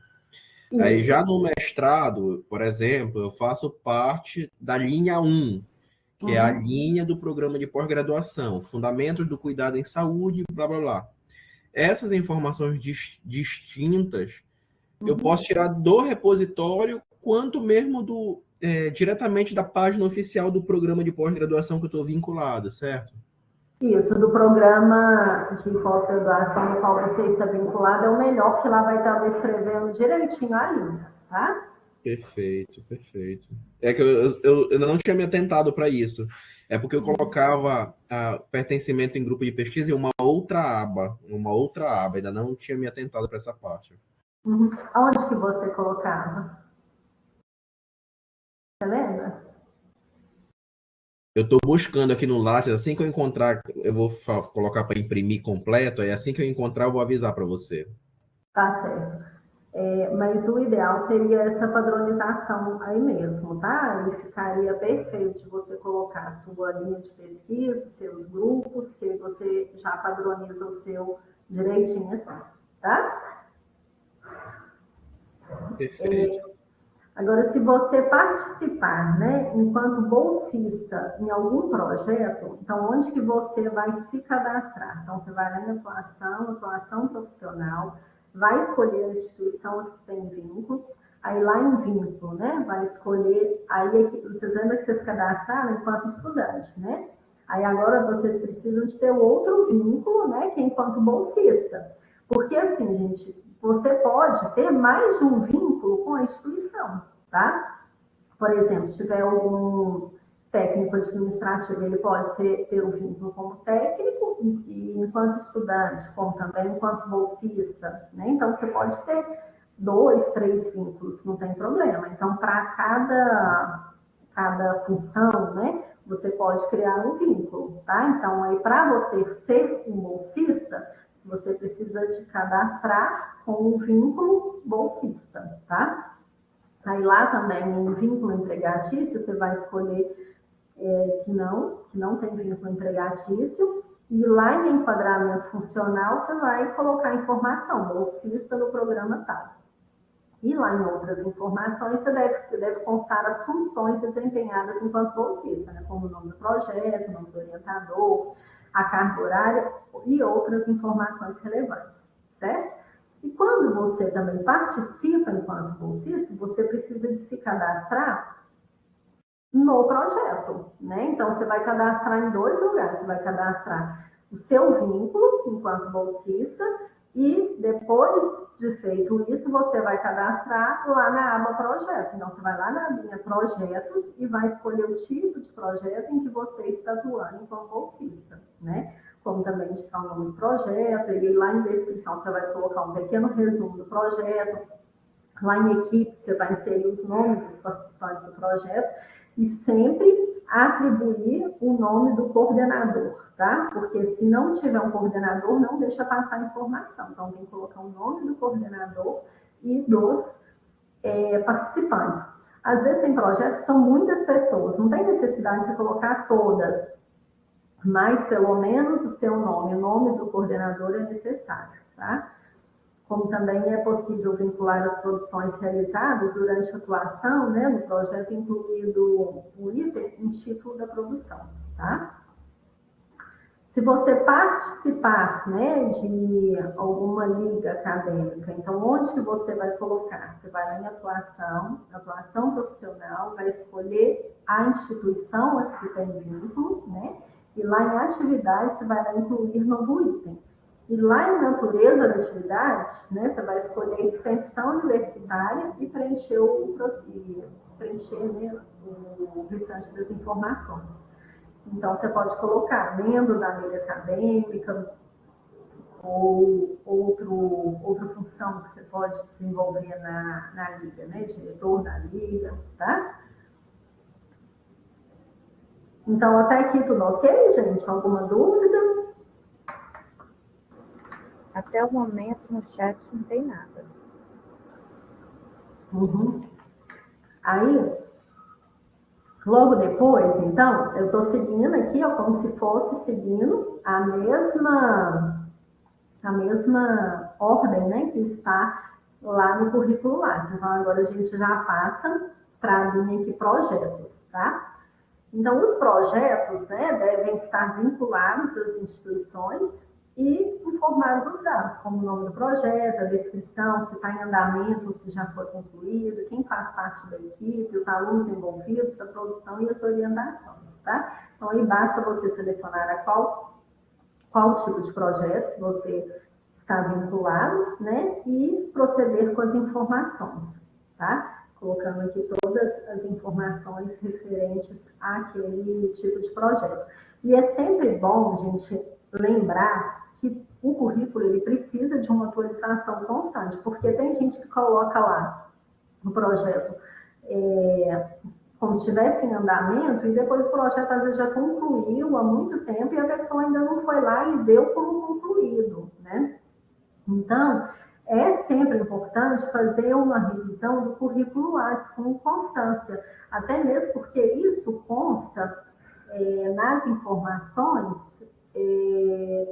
Aí Isso. já no mestrado, por exemplo, eu faço parte da linha 1, que é a Uhum. linha do programa de pós-graduação, Fundamentos do Cuidado em Saúde, blá, blá, blá. Essas informações distintas eu Uhum. posso tirar do repositório, quanto mesmo diretamente da página oficial do programa de pós-graduação que eu estou vinculado, certo? Isso, do programa de pós-graduação no qual você está vinculado é o melhor, porque lá vai estar descrevendo direitinho a linha, tá? Perfeito, perfeito. É que eu ainda não tinha me atentado para isso. É porque eu colocava pertencimento em grupo de pesquisa em uma outra aba, ainda não tinha me atentado para essa parte. Uhum. Aonde que você colocava? Você lembra? Eu estou buscando aqui no Lattes, assim que eu encontrar, eu vou colocar para imprimir completo, aí assim que eu encontrar, eu vou avisar para você. Tá certo. Mas o ideal seria essa padronização aí mesmo, tá? Aí ficaria perfeito de você colocar a sua linha de pesquisa, os seus grupos, que aí você já padroniza o seu direitinho assim, tá? Perfeito. Agora, se você participar, né, enquanto bolsista em algum projeto, então onde que você vai se cadastrar? Então, você vai lá em atuação profissional, vai escolher a instituição que você tem vínculo, aí lá em vínculo, né, vai escolher, aí vocês lembram que vocês cadastraram enquanto estudante, né? Aí agora vocês precisam de ter outro vínculo, né, que é enquanto bolsista. Porque assim, gente, você pode ter mais de um vínculo com a instituição, tá? Por exemplo, se tiver um técnico administrativo, ele pode ter um vínculo como técnico e enquanto estudante, como também enquanto bolsista, né? Então, você pode ter 2, 3 vínculos, não tem problema. Então, para cada função, né, você pode criar um vínculo, tá? Então, aí, para você ser um bolsista, você precisa te cadastrar com um vínculo bolsista, tá? Aí lá também, em vínculo empregatício, você vai escolher que não tem vínculo empregatício, e lá em enquadramento funcional, você vai colocar a informação, bolsista do programa tal. E lá em outras informações, você deve constar as funções desempenhadas enquanto bolsista, né? Como o nome do projeto, o nome do orientador, a carga horária e outras informações relevantes, certo? E quando você também participa enquanto bolsista, você precisa de se cadastrar no projeto, né? Então, você vai cadastrar em 2 lugares. Você vai cadastrar o seu vínculo enquanto bolsista e depois de feito isso, você vai cadastrar lá na aba projetos. Então, você vai lá na linha projetos e vai escolher o tipo de projeto em que você está atuando como bolsista, né? Como também indicar o nome do projeto, e lá em descrição você vai colocar um pequeno resumo do projeto. Lá em equipe, você vai inserir os nomes dos participantes do projeto e sempre atribuir o nome do coordenador, tá? Porque se não tiver um coordenador, não deixa passar informação. Então, tem que colocar o nome do coordenador e dos participantes. Às vezes tem projetos que são muitas pessoas, não tem necessidade de você colocar todas, mas pelo menos o seu nome, o nome do coordenador é necessário, tá? Como também é possível vincular as produções realizadas durante a atuação, né, no projeto, incluído o item em título da produção, tá? Se você participar, né, de alguma liga acadêmica, então onde que você vai colocar? Você vai lá em atuação profissional, vai escolher a instituição a que se tem vínculo, né? E lá em atividade, você vai lá incluir novo item. E lá em natureza da atividade, né, você vai escolher a extensão universitária e preencher, né, o restante das informações. Então, você pode colocar membro da liga acadêmica ou outra função que você pode desenvolver na liga, né? Diretor da liga, tá? Então, até aqui tudo ok, gente? Alguma dúvida? Até o momento, no chat, não tem nada. Aí, logo depois, então, eu estou seguindo aqui, ó, como se fosse seguindo a mesma ordem, né, que está lá no currículo Lattes. Então, agora a gente já passa para a linha aqui, projetos, tá? Então, os projetos, né, devem estar vinculados às instituições e informar os dados, como o nome do projeto, a descrição, se está em andamento, se já foi concluído, quem faz parte da equipe, os alunos envolvidos, a produção e as orientações, tá? Então, aí basta você selecionar qual tipo de projeto que você está vinculado, né? E proceder com as informações, tá? Colocando aqui todas as informações referentes àquele tipo de projeto. E é sempre bom, gente, lembrar que o currículo ele precisa de uma atualização constante, porque tem gente que coloca lá no projeto como se estivesse em andamento, e depois o projeto às vezes já concluiu há muito tempo e a pessoa ainda não foi lá e deu como concluído, né? Então, é sempre importante fazer uma revisão do currículo Lattes com constância, até mesmo porque isso consta nas informações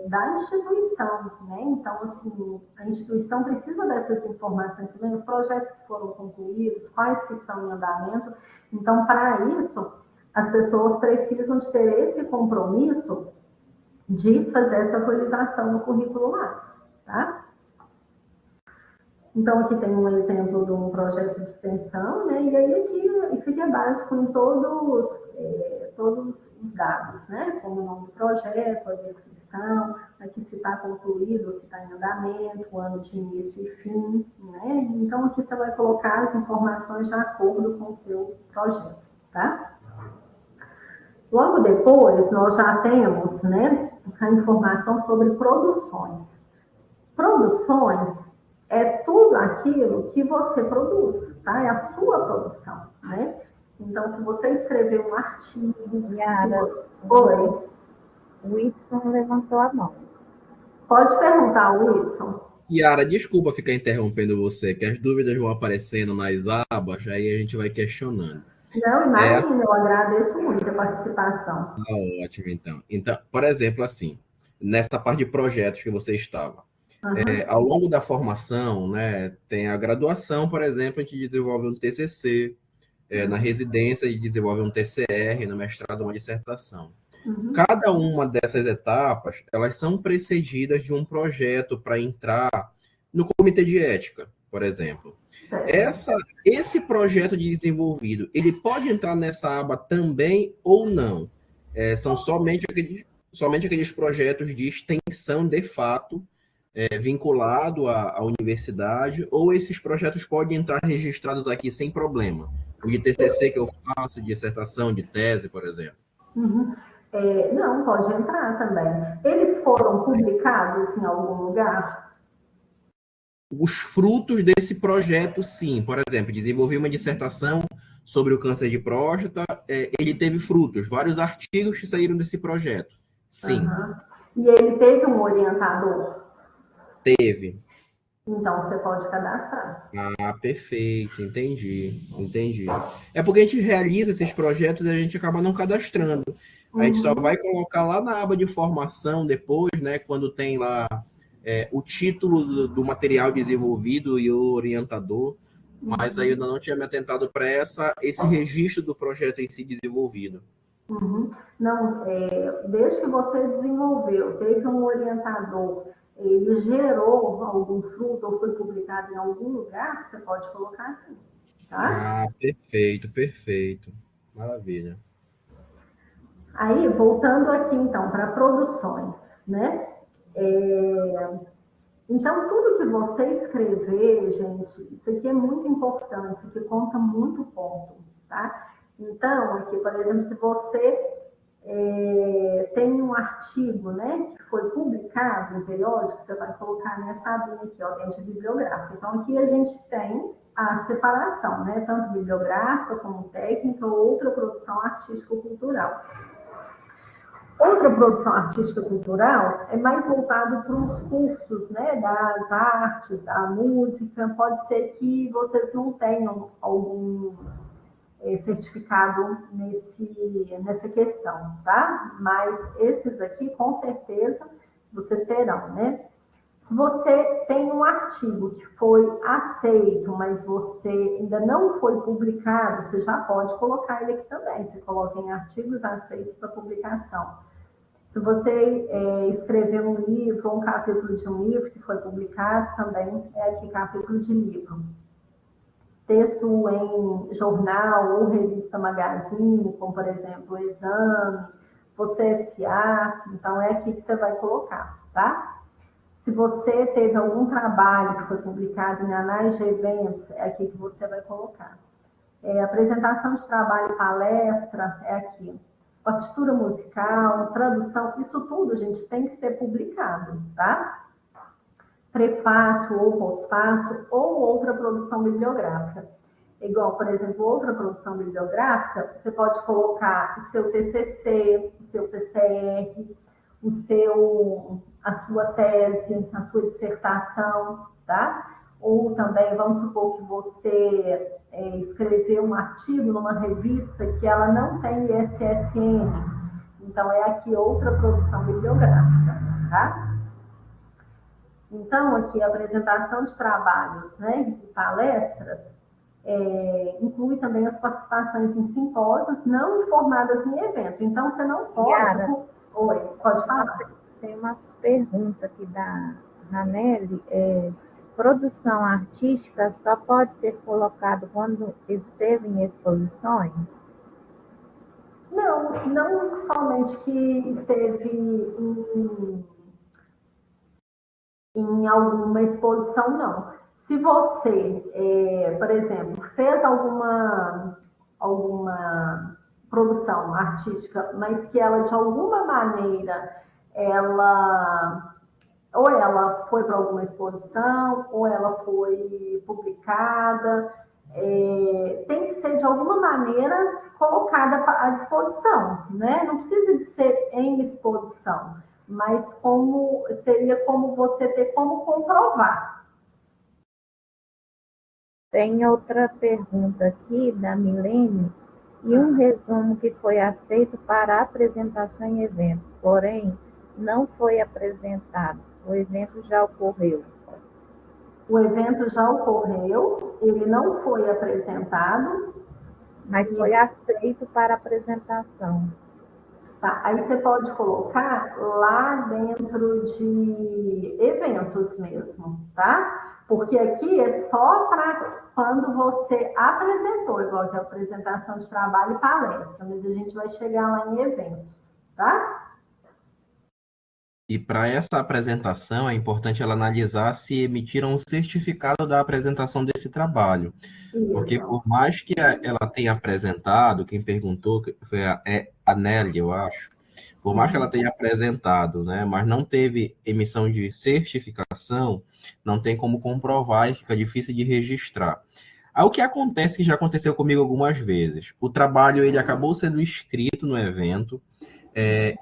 da instituição, né? Então, assim, a instituição precisa dessas informações também, os projetos que foram concluídos, quais que estão em andamento. Então, para isso, as pessoas precisam de ter esse compromisso de fazer essa atualização no currículo Lattes, tá? Então, aqui tem um exemplo de um projeto de extensão, né? E aí, aqui, isso aqui é básico em todos os dados, né? Como o nome do projeto, a descrição, aqui se está concluído, se está em andamento, o ano de início e fim, né? Então, aqui você vai colocar as informações de acordo com o seu projeto, tá? Logo depois, nós já temos, né, a informação sobre produções. Produções é tudo aquilo que você produz, tá? É a sua produção, né? Então, se você escrever um artigo... Yara, Oi. O Whitson levantou a mão. Pode perguntar, Whitson. Yara, desculpa ficar interrompendo você, que as dúvidas vão aparecendo nas abas, aí a gente vai questionando. Não, imagina, eu agradeço muito a participação. Ótimo, então. Então, por exemplo, assim, nessa parte de projetos que você estava, ao longo da formação, né, tem a graduação, por exemplo, a gente desenvolve um TCC, na residência a gente desenvolve um TCR, no mestrado uma dissertação. Cada uma dessas etapas, elas são precedidas de um projeto para entrar no comitê de ética, por exemplo. Esse projeto de desenvolvido, ele pode entrar nessa aba também ou não? São somente aqueles projetos de extensão, de fato, vinculado à universidade, ou esses projetos podem entrar registrados aqui sem problema? O de TCC que eu faço, de dissertação, de tese, por exemplo. Não, pode entrar também. Eles foram publicados em algum lugar? Os frutos desse projeto, sim. Por exemplo, desenvolvi uma dissertação sobre o câncer de próstata, ele teve frutos, vários artigos que saíram desse projeto. Sim. E ele teve um orientador? Teve. Então, você pode cadastrar. Perfeito, entendi. É porque a gente realiza esses projetos e a gente acaba não cadastrando. A gente só vai colocar lá na aba de formação depois, né, quando tem lá o título do material desenvolvido e o orientador, mas aí eu não tinha me atentado para esse registro do projeto em si desenvolvido. Não, desde que você desenvolveu, teve um orientador, ele gerou algum fruto ou foi publicado em algum lugar, você pode colocar assim, tá? Perfeito. Maravilha. Aí, voltando aqui, então, para produções, né? Então, tudo que você escrever, gente, isso aqui é muito importante, isso aqui conta muito ponto, tá? Então, aqui, por exemplo, se você tem um artigo, né, que foi publicado em periódico, você vai colocar nessa abinha aqui, ó, dentro de bibliográfica. Então, aqui a gente tem a separação, né, tanto bibliográfica como técnica ou outra produção artística ou cultural. Outra produção artística cultural é mais voltado para os cursos, né, das artes, da música. Pode ser que vocês não tenham algum certificado nessa questão, tá? Mas esses aqui, com certeza, vocês terão, né? Se você tem um artigo que foi aceito, mas você ainda não foi publicado, você já pode colocar ele aqui também. Você coloca em artigos aceitos para publicação. Se você escrever um livro, ou um capítulo de um livro que foi publicado, também é aqui capítulo de livro. Texto em jornal ou revista magazine, como por exemplo o Exame, você SA, então é aqui que você vai colocar, tá? Se você teve algum trabalho que foi publicado em anais de eventos, é aqui que você vai colocar. Apresentação de trabalho, palestra, é aqui. Partitura musical, tradução, isso tudo, gente, tem que ser publicado, tá? Prefácio ou pós-fácio ou outra produção bibliográfica. Igual, por exemplo, outra produção bibliográfica, você pode colocar o seu TCC, o seu TCR, a sua tese, a sua dissertação, tá? Ou também, vamos supor que você escreveu um artigo numa revista que ela não tem ISSN, então é aqui outra produção bibliográfica, tá? Então, aqui a apresentação de trabalhos, né, e palestras, inclui também as participações em simpósios não informadas em evento. Então, você não pode... Yara, Oi, pode falar. Tem uma pergunta aqui da Ranelli. Produção artística só pode ser colocado quando esteve em exposições? Não somente que esteve em alguma exposição, não. Se você, por exemplo, fez alguma produção artística, mas que ela, de alguma maneira, ou ela foi para alguma exposição, ou ela foi publicada, tem que ser, de alguma maneira, colocada à disposição, né? Não precisa de ser em exposição, mas seria como você ter como comprovar. Tem outra pergunta aqui da Milene, e um resumo que foi aceito para apresentação em evento, porém não foi apresentado. O evento já ocorreu. O evento já ocorreu, ele não foi apresentado, mas foi aceito para apresentação. Tá, aí você pode colocar lá dentro de eventos mesmo, tá? Porque aqui é só para quando você apresentou, igual que a apresentação de trabalho e palestra, mas a gente vai chegar lá em eventos, tá? E para essa apresentação é importante ela analisar se emitiram um certificado da apresentação desse trabalho. Porque Isso. por mais que ela tenha apresentado, quem perguntou foi a Nelly, eu acho, por mais que ela tenha apresentado, né, mas não teve emissão de certificação, não tem como comprovar e fica difícil de registrar. Aí o que acontece, que já aconteceu comigo algumas vezes, o trabalho ele acabou sendo inscrito no evento,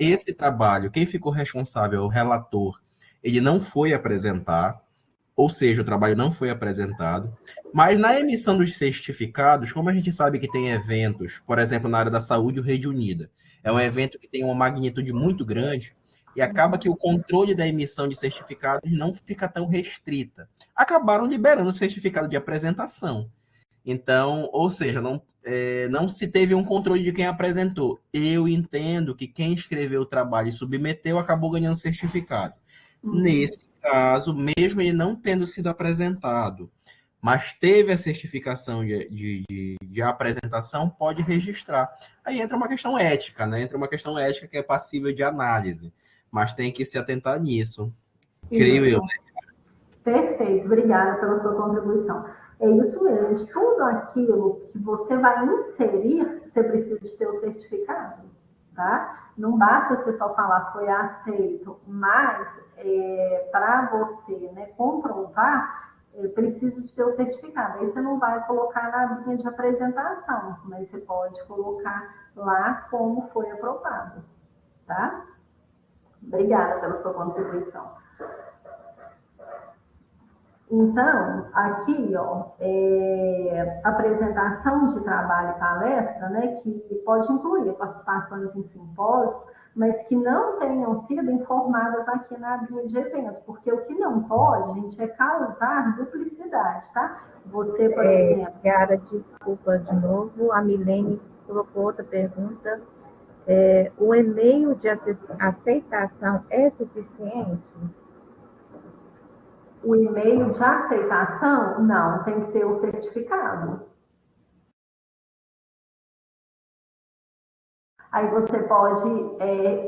esse trabalho, quem ficou responsável, o relator, ele não foi apresentar, ou seja, o trabalho não foi apresentado, mas na emissão dos certificados, como a gente sabe que tem eventos, por exemplo, na área da saúde, o Rede Unida, é um evento que tem uma magnitude muito grande, e acaba que o controle da emissão de certificados não fica tão restrita. Acabaram liberando o certificado de apresentação. Então, ou seja, não se teve um controle de quem apresentou. Eu entendo que quem escreveu o trabalho e submeteu acabou ganhando certificado. Nesse caso, mesmo ele não tendo sido apresentado, mas teve a certificação de apresentação, pode registrar. Aí entra uma questão ética, né? Entra uma questão ética que é passível de análise, mas tem que se atentar nisso. Creio eu. Perfeito, obrigada pela sua contribuição. É isso mesmo, de tudo aquilo que você vai inserir, você precisa de ter o certificado, tá? Não basta você só falar foi aceito, mas para você, né, comprovar, precisa de ter o certificado. Aí você não vai colocar na linha de apresentação, mas você pode colocar lá como foi aprovado. tá? Obrigada pela sua contribuição. Então, aqui, ó, apresentação de trabalho e palestra, né, que pode incluir participações em simpósios, mas que não tenham sido informadas aqui na abinha de evento, porque o que não pode, gente, é causar duplicidade, tá? Você, por exemplo... Yara, desculpa de novo, a Milene colocou outra pergunta. O e-mail de aceitação é suficiente? O e-mail de aceitação, não, tem que ter o certificado. Aí você pode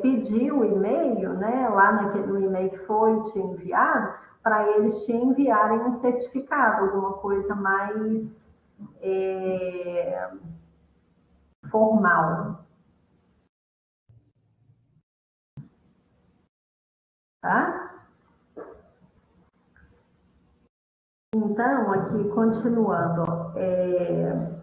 pedir o e-mail, né, lá no e-mail que foi te enviado, para eles te enviarem um certificado, alguma coisa mais formal. Tá? Então, aqui, continuando,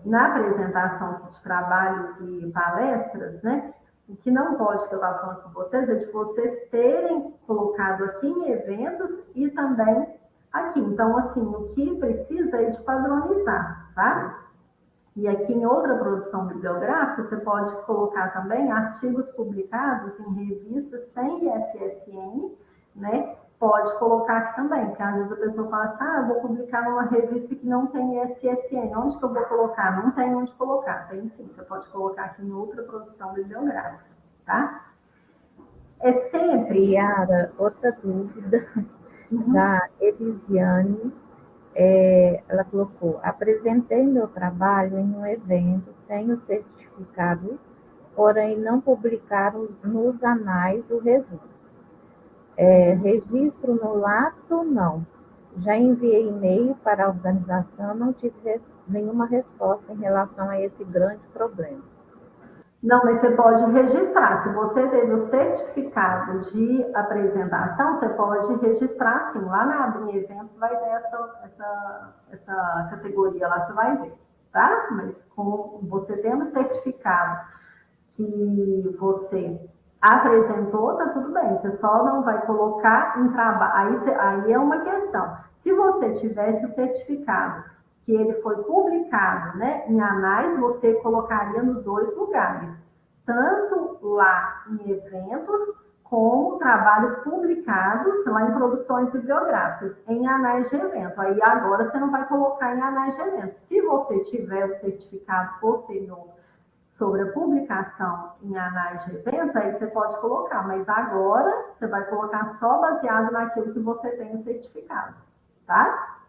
na apresentação de trabalhos e palestras, né, o que não pode, que eu estava falando com vocês, é de vocês terem colocado aqui em eventos e também aqui. Então, assim, o que precisa é de padronizar, tá? E aqui em outra produção bibliográfica, você pode colocar também artigos publicados em revistas sem ISSN, né? Pode colocar aqui também, porque às vezes a pessoa fala assim, eu vou publicar numa revista que não tem ISSN, onde que eu vou colocar? Não tem onde colocar, tem sim, você pode colocar aqui em outra produção bibliográfica, tá? É sempre... Yara, outra dúvida da Elisiane, ela colocou, apresentei meu trabalho em um evento, tenho certificado, porém não publicaram nos anais o resumo. Registro no Lattes ou não? Já enviei e-mail para a organização, não tive nenhuma resposta em relação a esse grande problema. Não, mas você pode registrar. Se você teve o certificado de apresentação, você pode registrar sim. Lá na abinha eventos vai ter essa categoria lá, você vai ver, tá? Mas com você tendo certificado que você apresentou, tá tudo bem. Você só não vai colocar em trabalho. Aí é uma questão. Se você tivesse o certificado que ele foi publicado, né, em anais, você colocaria nos dois lugares, tanto lá em eventos, como trabalhos publicados lá em produções bibliográficas, em anais de evento. Aí agora você não vai colocar em anais de evento. Se você tiver o certificado posterior sobre a publicação em anais de eventos, aí você pode colocar, mas agora você vai colocar só baseado naquilo que você tem o certificado, tá?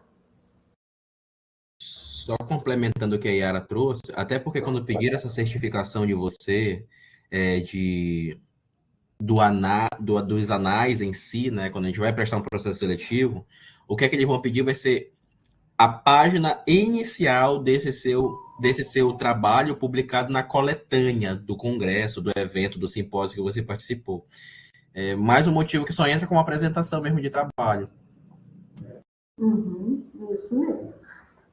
Só complementando o que a Yara trouxe, até porque quando pediram essa certificação de você, dos anais em si, né, quando a gente vai prestar um processo seletivo, o que é que eles vão pedir vai ser a página inicial desse seu trabalho publicado na coletânea do congresso, do evento, do simpósio que você participou. Mais um motivo que só entra como apresentação mesmo de trabalho. Isso mesmo.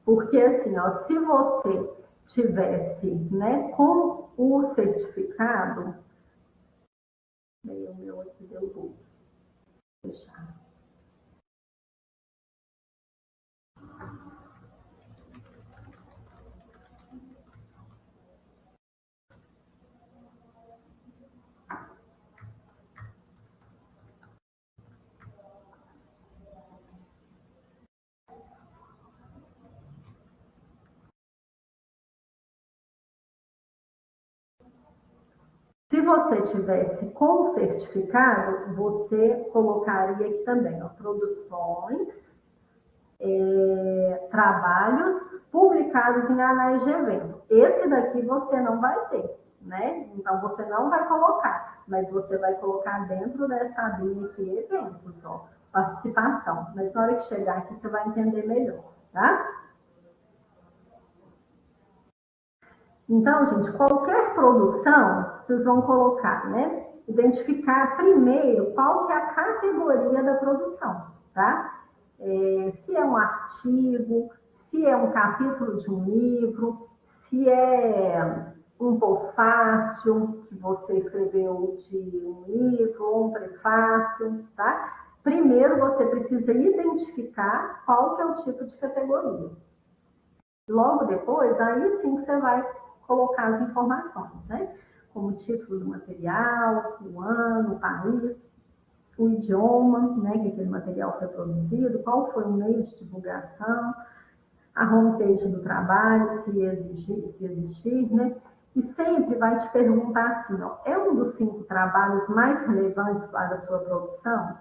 Porque assim, ó, se você tivesse, né, com o certificado, o meu aqui deu bug. Fechar. Se você tivesse com o certificado, você colocaria aqui também, ó, produções, trabalhos publicados em anais de evento. Esse daqui você não vai ter, né? Então você não vai colocar, mas você vai colocar dentro dessa abinha aqui, eventos, ó, participação. Mas na hora que chegar aqui você vai entender melhor, tá? Então, gente, qualquer produção, vocês vão colocar, né? Identificar primeiro qual que é a categoria da produção, tá? Se é um artigo, se é um capítulo de um livro, se é um pós-fácil que você escreveu de um livro, um prefácio, tá? Primeiro você precisa identificar qual que é o tipo de categoria. Logo depois, aí sim que você vai colocar as informações, né? Como o título do material, o ano, o país, o idioma, né, que aquele material foi produzido, qual foi o meio de divulgação, a homepage do trabalho, se existir, né? E sempre vai te perguntar assim, ó, é um dos 5 trabalhos mais relevantes para a sua produção?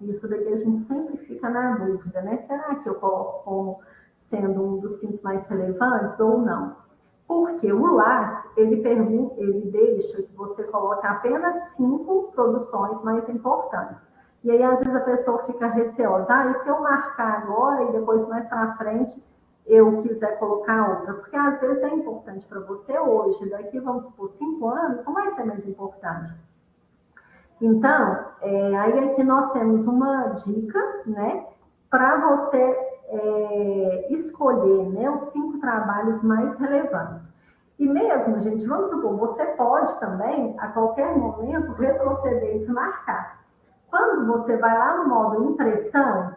Isso daqui a gente sempre fica na dúvida, né? Será que eu coloco como sendo um dos 5 mais relevantes ou não? Porque o Lattes, ele deixa que você coloque apenas 5 produções mais importantes. E aí, às vezes, a pessoa fica receosa. E se eu marcar agora e depois, mais para frente, eu quiser colocar outra? Porque, às vezes, é importante para você hoje, daqui, vamos supor, 5 anos, não vai ser mais importante. Então, aí aqui nós temos uma dica, né, para você escolher, né, os 5 trabalhos mais relevantes. E mesmo, gente, vamos supor, você pode também, a qualquer momento, retroceder e desmarcar. Quando você vai lá no modo impressão,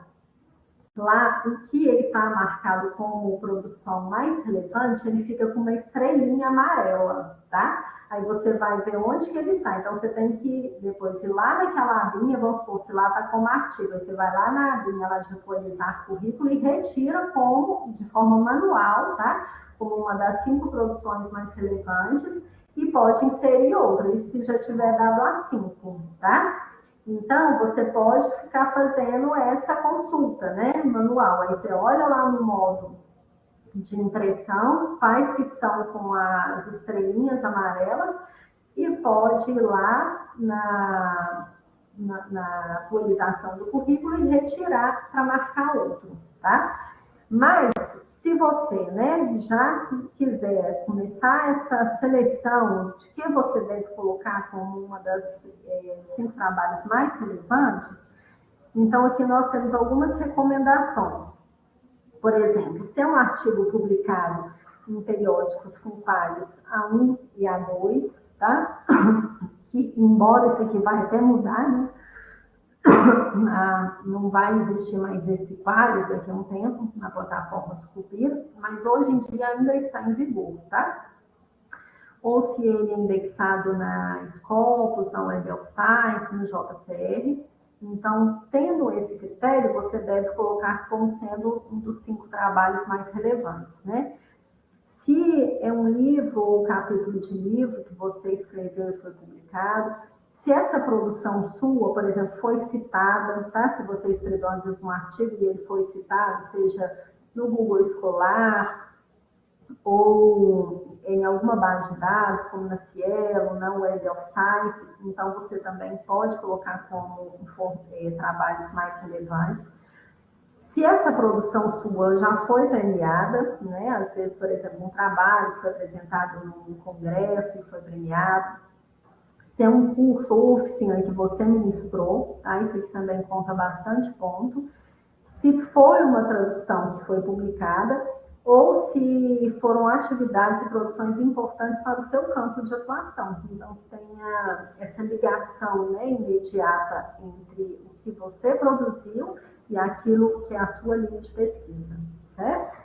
lá o que ele está marcado como produção mais relevante, ele fica com uma estrelinha amarela, tá? Aí você vai ver onde que ele está. Então, você tem que depois ir lá naquela abinha, vamos supor, se lá está como artigo, você vai lá na abinha lá de atualizar currículo e retira como, de forma manual, tá? Como uma das 5 produções mais relevantes e pode inserir outra, isso se já tiver dado a 5, tá? Então, você pode ficar fazendo essa consulta, né, manual. Aí você olha lá no modo de impressão, quais que estão com as estrelinhas amarelas e pode ir lá na atualização do currículo e retirar para marcar outro, tá? Mas, se você, né, já quiser começar essa seleção de que você deve colocar como uma das 5 trabalhos mais relevantes, então aqui nós temos algumas recomendações. Por exemplo, se é um artigo publicado em periódicos com qualidades A1 e A2, tá? Que, embora isso aqui vai até mudar, né? Não vai existir mais esse Qualis daqui a um tempo na plataforma Sucupira, mas hoje em dia ainda está em vigor, tá? Ou se ele é indexado na Scopus, na Web of Science, no JCR. Então, tendo esse critério, você deve colocar como sendo um dos 5 trabalhos mais relevantes, né? Se é um livro ou capítulo de livro que você escreveu e foi publicado, se essa produção sua, por exemplo, foi citada, tá? Se você escreveu às vezes um artigo e ele foi citado, seja no Google Escolar ou em alguma base de dados, como na Cielo, na Web of Science, então você também pode colocar como trabalhos mais relevantes. Se essa produção sua já foi premiada, né? Às vezes, por exemplo, um trabalho que foi apresentado num congresso e foi premiado, se é um curso ou oficina que você ministrou, tá? Isso aqui também conta bastante ponto. Se foi uma tradução que foi publicada, ou se foram atividades e produções importantes para o seu campo de atuação. Então, que tenha essa ligação, né, imediata entre o que você produziu e aquilo que é a sua linha de pesquisa, certo?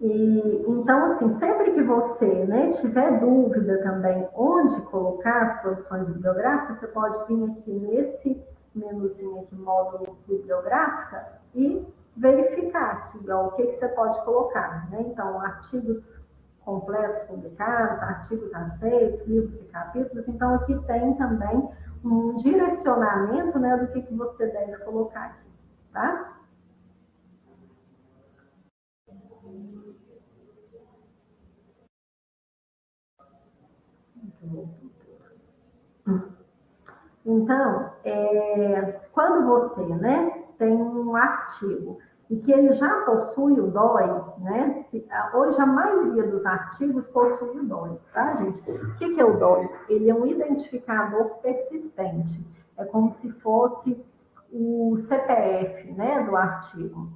E, então, assim, sempre que você, né, tiver dúvida também onde colocar as produções bibliográficas, você pode vir aqui nesse menuzinho aqui, módulo bibliográfica, e verificar aqui, ó, o que você pode colocar, né? Então, artigos completos publicados, artigos aceitos, livros e capítulos. Então, aqui tem também um direcionamento, né, do que você deve colocar aqui, tá? Então, quando você, né, tem um artigo e que ele já possui o DOI, né? Hoje a maioria dos artigos possui o DOI, tá, gente? O que é o DOI? Ele é um identificador persistente. É como se fosse o CPF, né, do artigo.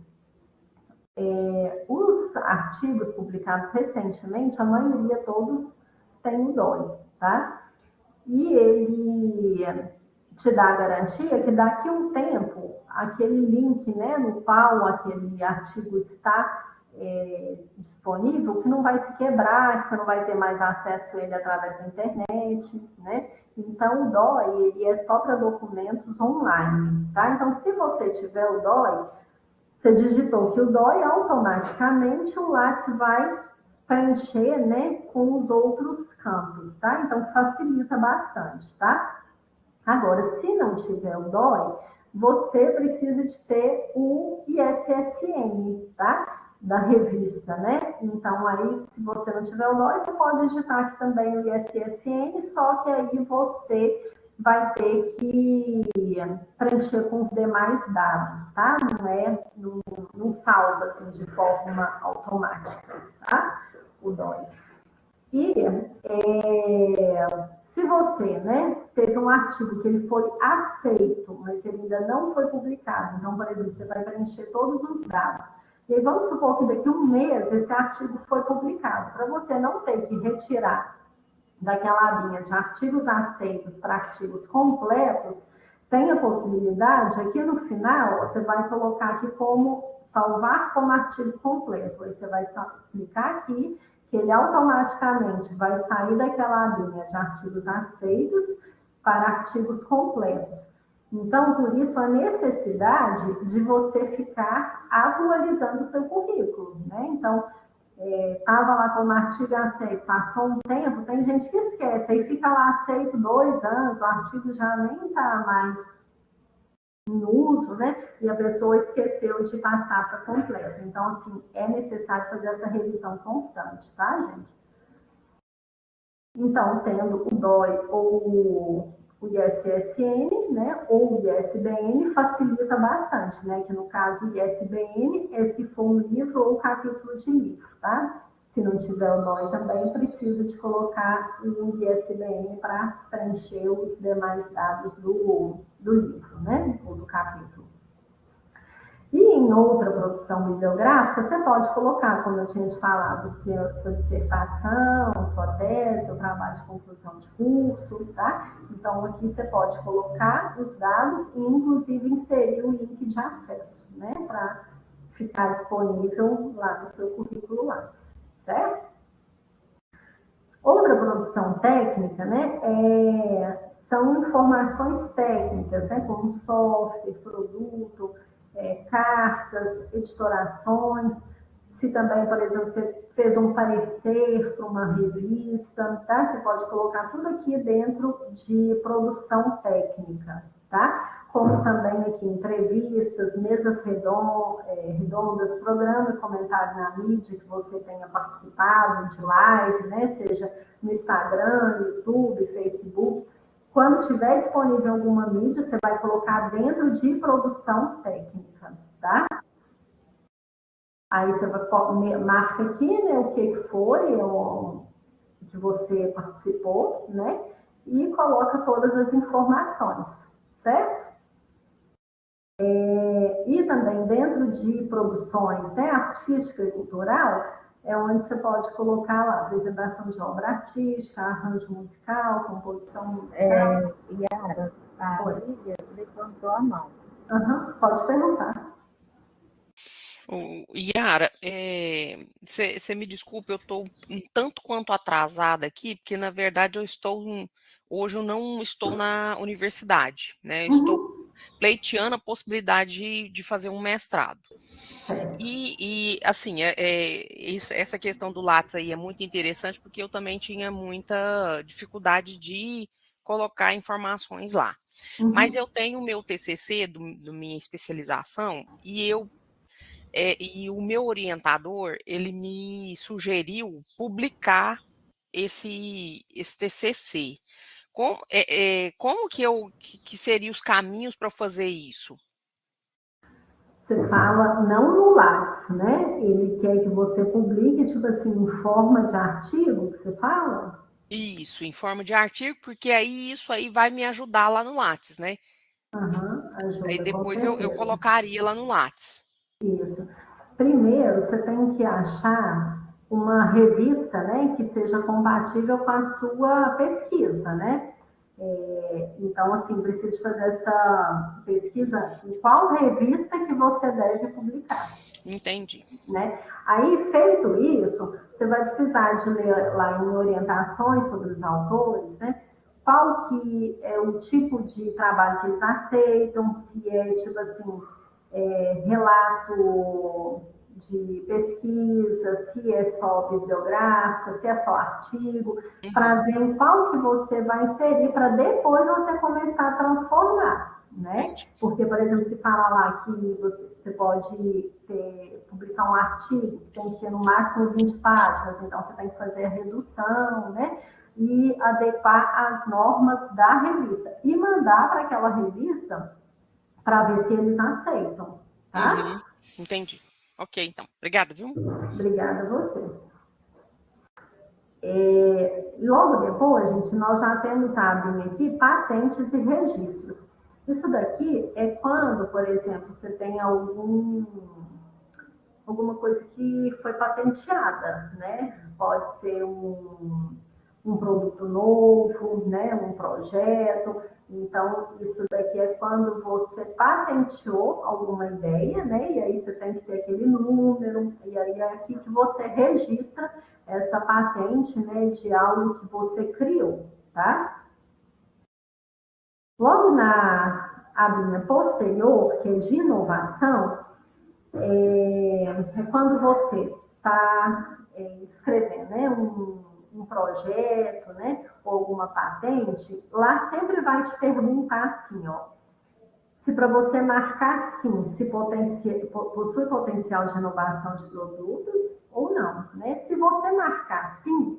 Os artigos publicados recentemente, a maioria todos têm o DOI, tá? E ele te dá a garantia que daqui a um tempo, aquele link, né, no qual aquele artigo está disponível, que não vai se quebrar, que você não vai ter mais acesso a ele através da internet, né? Então, o DOI, ele é só para documentos online, tá? Então, se você tiver o DOI, você digitou que o DOI, automaticamente o Lattes vai preencher, né, com os outros campos, tá? Então, facilita bastante, tá? Agora, se não tiver o DOI, você precisa de ter o ISSN, tá? Da revista, né? Então, aí, se você não tiver o DOI, você pode digitar aqui também o ISSN, só que aí você vai ter que preencher com os demais dados, tá? Não salva assim de forma automática, tá? O DOI. E se você, né, teve um artigo que ele foi aceito, mas ele ainda não foi publicado, então, por exemplo, você vai preencher todos os dados. E aí vamos supor que daqui a um mês esse artigo foi publicado. Para você não ter que retirar daquela abinha de artigos aceitos para artigos completos, tem a possibilidade, aqui no final, você vai colocar aqui como salvar como artigo completo. Aí você vai clicar aqui, que ele automaticamente vai sair daquela abinha de artigos aceitos para artigos completos. Então, por isso, a necessidade de você ficar atualizando o seu currículo, né? Então, estava lá como artigo aceito, passou um tempo, tem gente que esquece, aí fica lá aceito 2 anos, o artigo já nem está mais em uso, né? E a pessoa esqueceu de passar para completo. Então, assim, é necessário fazer essa revisão constante, tá, gente? Então, tendo o DOI ou o ISSN, né, ou o ISBN, facilita bastante, né? Que no caso o ISBN é se for um livro ou capítulo de livro, tá? Se não tiver o DOI também, precisa de colocar o ISBN para preencher os demais dados do livro, né? Ou do capítulo. E em outra produção bibliográfica, você pode colocar, como eu tinha te falado, sua dissertação, sua tese, seu trabalho de conclusão de curso, tá? Então, aqui você pode colocar os dados e, inclusive, inserir o link de acesso, né? Para ficar disponível lá no seu currículo Lattes, certo? Outra produção técnica, né, são informações técnicas, né, como software, produto, cartas, editorações. Se também, por exemplo, você fez um parecer para uma revista, tá? Você pode colocar tudo aqui dentro de produção técnica, tá? Como também aqui entrevistas, mesas redondas, programa e comentário na mídia que você tenha participado, de live, né? Seja no Instagram, YouTube, Facebook. Quando tiver disponível alguma mídia, você vai colocar dentro de produção técnica, tá? Aí você marca aqui, né, o que foi o que você participou, né? E coloca todas as informações, certo? E também dentro de produções, né, artística e cultural, é onde você pode colocar lá apresentação de obra artística, arranjo musical, composição musical. Yara, a Lívia levantou a mão. Pode perguntar. Yara, você me desculpe, eu estou um tanto quanto atrasada aqui, porque na verdade hoje eu não estou na universidade, né? Eu estou pleiteando a possibilidade de fazer um mestrado. E assim, essa questão do Lattes aí é muito interessante, porque eu também tinha muita dificuldade de colocar informações lá. Mas eu tenho o meu TCC do minha especialização e o meu orientador, ele me sugeriu publicar esse TCC. Como que seriam os caminhos para fazer isso? Você fala não no Lattes, né? Ele quer que você publique, tipo assim, em forma de artigo, que você fala? Isso, em forma de artigo, porque aí isso aí vai me ajudar lá no Lattes, né? Ajuda, Aí com depois eu certeza. colocaria lá no Lattes. Isso. Primeiro, você tem que achar uma revista, né, que seja compatível com a sua pesquisa, né? Então, assim, precisa fazer essa pesquisa em qual revista que você deve publicar. Entendi. Né? Aí, feito isso, você vai precisar de ler lá em orientações sobre os autores, né? Qual que é o tipo de trabalho que eles aceitam, se é, tipo assim, relato de pesquisa, se é só bibliográfica, se é só artigo, para ver em qual que você vai inserir, para depois você começar a transformar, né? Entendi. Porque, por exemplo, se fala lá que você pode publicar um artigo que tem que ter no máximo 20 páginas, então você tem que fazer a redução, né? E adequar as normas da revista. E mandar para aquela revista para ver se eles aceitam, tá? Uhum. Entendi. Ok, então. Obrigada, viu? Obrigada a você. Logo depois, gente, nós já temos abrindo aqui patentes e registros. Isso daqui é quando, por exemplo, você tem alguma coisa que foi patenteada, né? Pode ser um produto novo, né? Um projeto. Então, isso daqui é quando você patenteou alguma ideia, né? E aí você tem que ter aquele número, e aí é aqui que você registra essa patente, né? De algo que você criou, tá? Logo na abinha posterior, que é de inovação, é quando você está escrevendo, né, um projeto, né, ou alguma patente, lá sempre vai te perguntar assim, ó, se para você marcar sim, se possui potencial de inovação de produtos ou não, né? Se você marcar sim,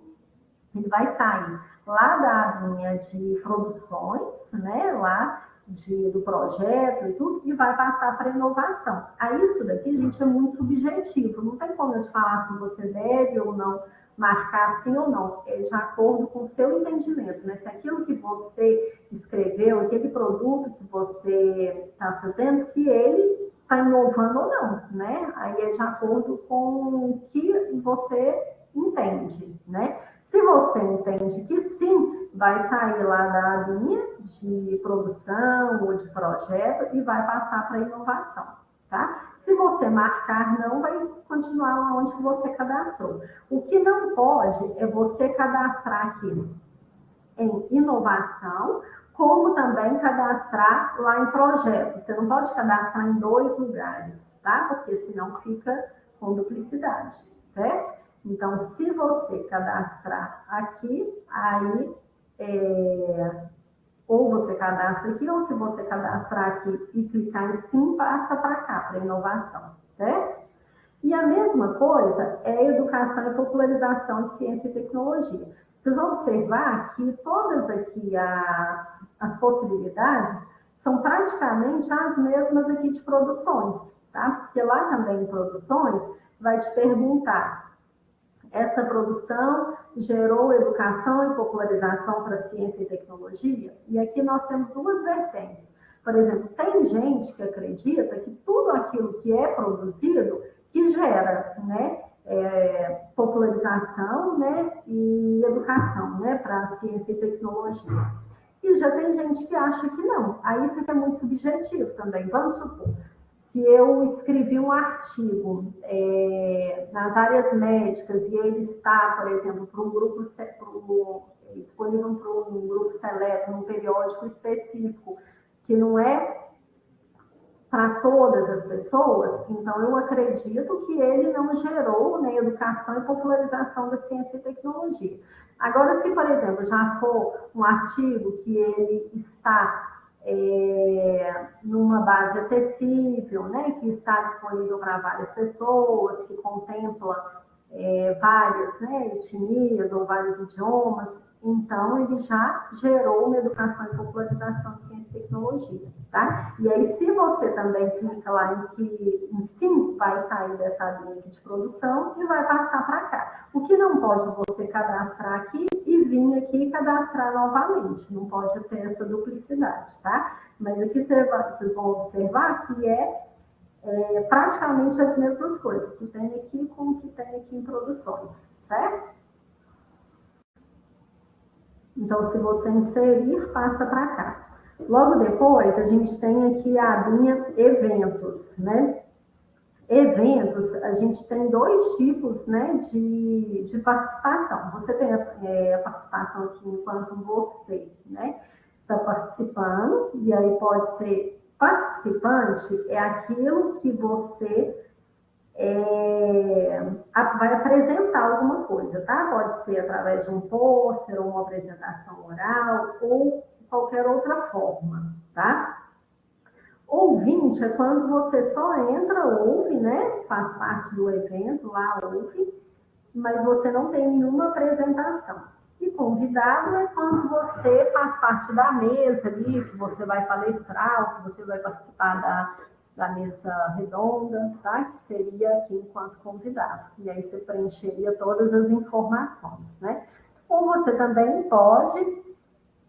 ele vai sair lá da abinha de produções, né, lá do projeto e tudo, e vai passar para inovação. Aí isso daqui, gente, é muito subjetivo, não tem como eu te falar se você deve ou não marcar sim ou não, é de acordo com o seu entendimento, né? Se aquilo que você escreveu, aquele produto que você está fazendo, se ele está inovando ou não, né? Aí é de acordo com o que você entende, né? Se você entende que sim, vai sair lá da linha de produção ou de projeto e vai passar para inovação, tá? Se você marcar não, vai continuar lá onde você cadastrou. O que não pode é você cadastrar aqui em inovação, como também cadastrar lá em projeto. Você não pode cadastrar em 2 lugares, tá? Porque senão fica com duplicidade, certo? Então, se você cadastrar aqui, aí ou você cadastra aqui, ou se você cadastrar aqui e clicar em sim, passa para cá, para inovação, certo? E a mesma coisa é educação e popularização de ciência e tecnologia. Vocês vão observar que todas aqui as possibilidades são praticamente as mesmas aqui de produções, tá? Porque lá também em produções vai te perguntar: essa produção gerou educação e popularização para ciência e tecnologia? E aqui nós temos 2 vertentes. Por exemplo, tem gente que acredita que tudo aquilo que é produzido que gera, né, popularização, né, e educação, né, para ciência e tecnologia. E já tem gente que acha que não. Aí isso aqui é muito subjetivo também. Vamos supor, se eu escrevi um artigo nas áreas médicas e ele está, por exemplo, para um grupo disponível para um grupo seleto, num periódico específico, que não é para todas as pessoas, então eu acredito que ele não gerou, né, educação e popularização da ciência e tecnologia. Agora, se, por exemplo, já for um artigo que ele está numa base acessível, né, que está disponível para várias pessoas, que contempla várias, né, etnias ou vários idiomas, então ele já gerou uma educação e popularização de ciência e tecnologia, tá? E aí, se você também clica lá em sim, vai sair dessa linha aqui de produção e vai passar para cá. O que não pode você cadastrar aqui e vir aqui e cadastrar novamente, não pode ter essa duplicidade, tá? Mas aqui vocês vão observar que praticamente as mesmas coisas, o que tem aqui com o que tem aqui em produções, certo? Então, se você inserir, passa para cá. Logo depois, a gente tem aqui a abinha eventos, né? Eventos, a gente tem dois tipos, né, de participação. Você tem a participação aqui enquanto você, né, está participando, e aí pode ser participante, é aquilo que você vai apresentar alguma coisa, tá? Pode ser através de um pôster, ou uma apresentação oral, ou qualquer outra forma, tá? Ouvinte é quando você só entra, ouve, né? Faz parte do evento, lá ouve, mas você não tem nenhuma apresentação. E convidado é quando você faz parte da mesa ali, que você vai palestrar, que você vai participar da mesa redonda, tá? Que seria aqui enquanto convidado. E aí você preencheria todas as informações, né? Ou você também pode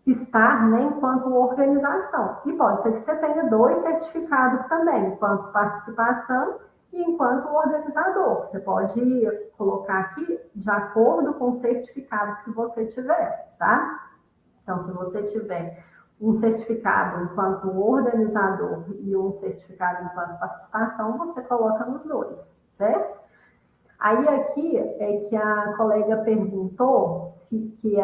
estar, né, enquanto organização. E pode ser que você tenha 2 certificados também, enquanto participação e enquanto organizador. Você pode colocar aqui de acordo com os certificados que você tiver, tá? Então, se você tiver um certificado enquanto organizador e um certificado enquanto participação, você coloca nos 2, certo? Aí aqui é que a colega perguntou se que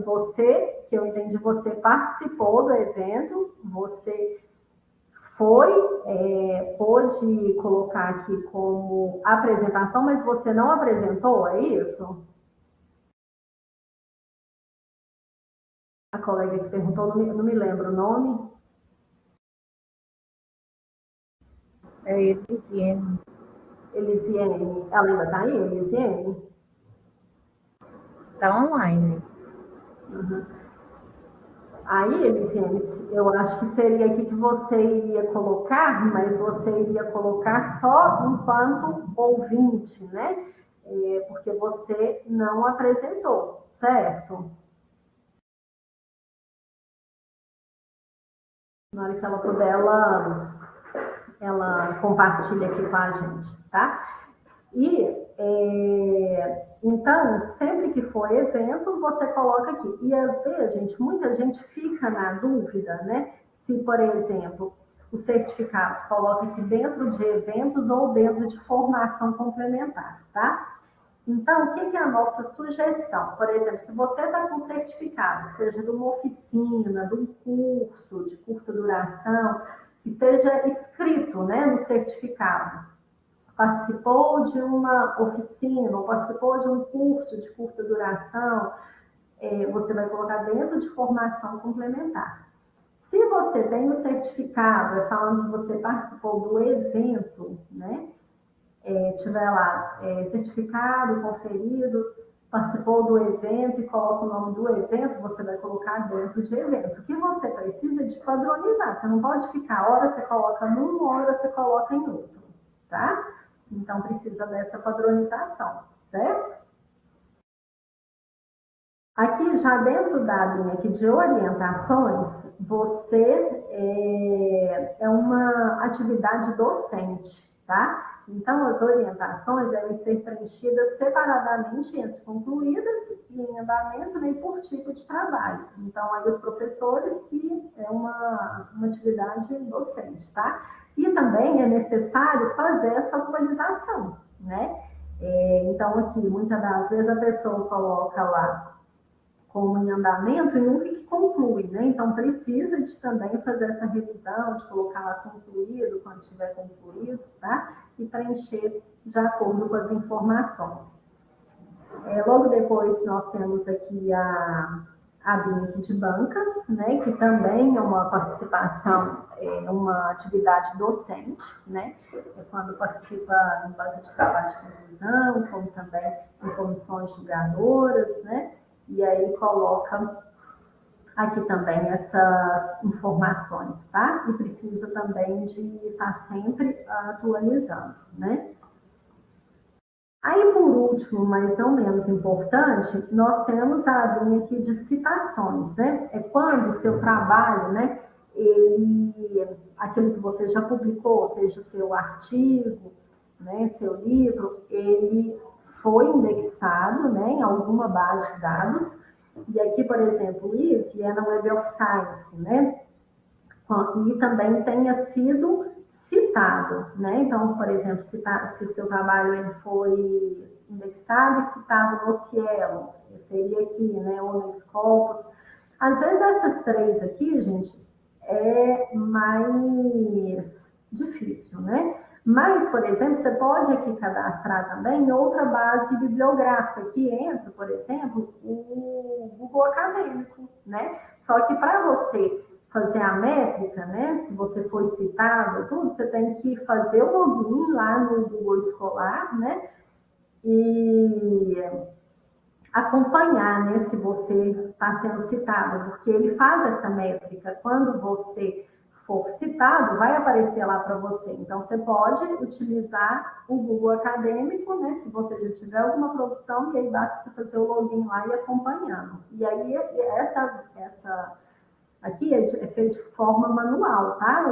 você, que eu entendi, você participou do evento, você pôde colocar aqui como apresentação, mas você não apresentou, é isso? A colega que perguntou, não me lembro o nome. É Elisiene. Elisiene, ela ainda está aí, Elisiene? Está online. Uhum. Aí, Elisiane, eu acho que seria aqui que você iria colocar, mas você iria colocar só enquanto ouvinte, né? Porque você não apresentou, certo? Na hora que ela puder, ela compartilha aqui com a gente, tá? E então, sempre que for evento, você coloca aqui. E às vezes, gente, muita gente fica na dúvida, né? Se, por exemplo, os certificados coloca aqui dentro de eventos ou dentro de formação complementar, tá? Então, o que é a nossa sugestão? Por exemplo, se você está com certificado, seja de uma oficina, de um curso de curta duração, que esteja escrito, né, no certificado, participou de uma oficina, ou participou de um curso de curta duração, você vai colocar dentro de formação complementar. Se você tem o certificado, falando que você participou do evento, né? Tiver lá certificado, conferido, participou do evento e coloca o nome do evento, você vai colocar dentro de evento. O que você precisa é de padronizar. Você não pode ficar, hora você coloca num, hora você coloca em outro, tá? Então, precisa dessa padronização, certo? Aqui, já dentro da linha aqui de orientações, você é uma atividade docente, tá? Então, as orientações devem ser preenchidas separadamente entre concluídas e em andamento, né, e por tipo de trabalho. Então, aí os professores, que é uma atividade docente, tá? E também é necessário fazer essa atualização, né? Então, aqui, muitas das vezes a pessoa coloca lá como em andamento e nunca que conclui, né? Então, precisa de também fazer essa revisão, de colocar lá concluído, quando tiver concluído, tá? E preencher de acordo com as informações. Logo depois, nós temos aqui a BINC de bancas, né? Que também é uma participação, uma atividade docente, né? Quando participa em banca de trabalho de conclusão, como também em comissões julgadoras, né? E aí coloca aqui também essas informações, tá? E precisa também de estar sempre atualizando, né? Aí, por último, mas não menos importante, nós temos a abinha aqui de citações, né? É quando o seu trabalho, né, aquilo que você já publicou, seja seu artigo, né, seu livro, ele foi indexado, né, em alguma base de dados. E aqui, por exemplo, isso é na Web of Science, né? E também tenha sido citado, né? Então, por exemplo, se o seu trabalho ele foi indexado e citado no Cielo, seria aqui, né? Ou no Scopus. Às vezes essas três aqui, gente, é mais difícil, né? Mas, por exemplo, você pode aqui cadastrar também outra base bibliográfica, que entra, por exemplo, o Google Acadêmico, né? Só que para você fazer a métrica, né? Se você foi citado, tudo, você tem que fazer o login lá no Google Escolar, né? E acompanhar, né, se você está sendo citado, porque ele faz essa métrica. Quando você for citado, vai aparecer lá para você. Então, você pode utilizar o Google Acadêmico, né, se você já tiver alguma produção, e aí basta você fazer o login lá e acompanhando. E aí, essa aqui é feito de forma manual, tá?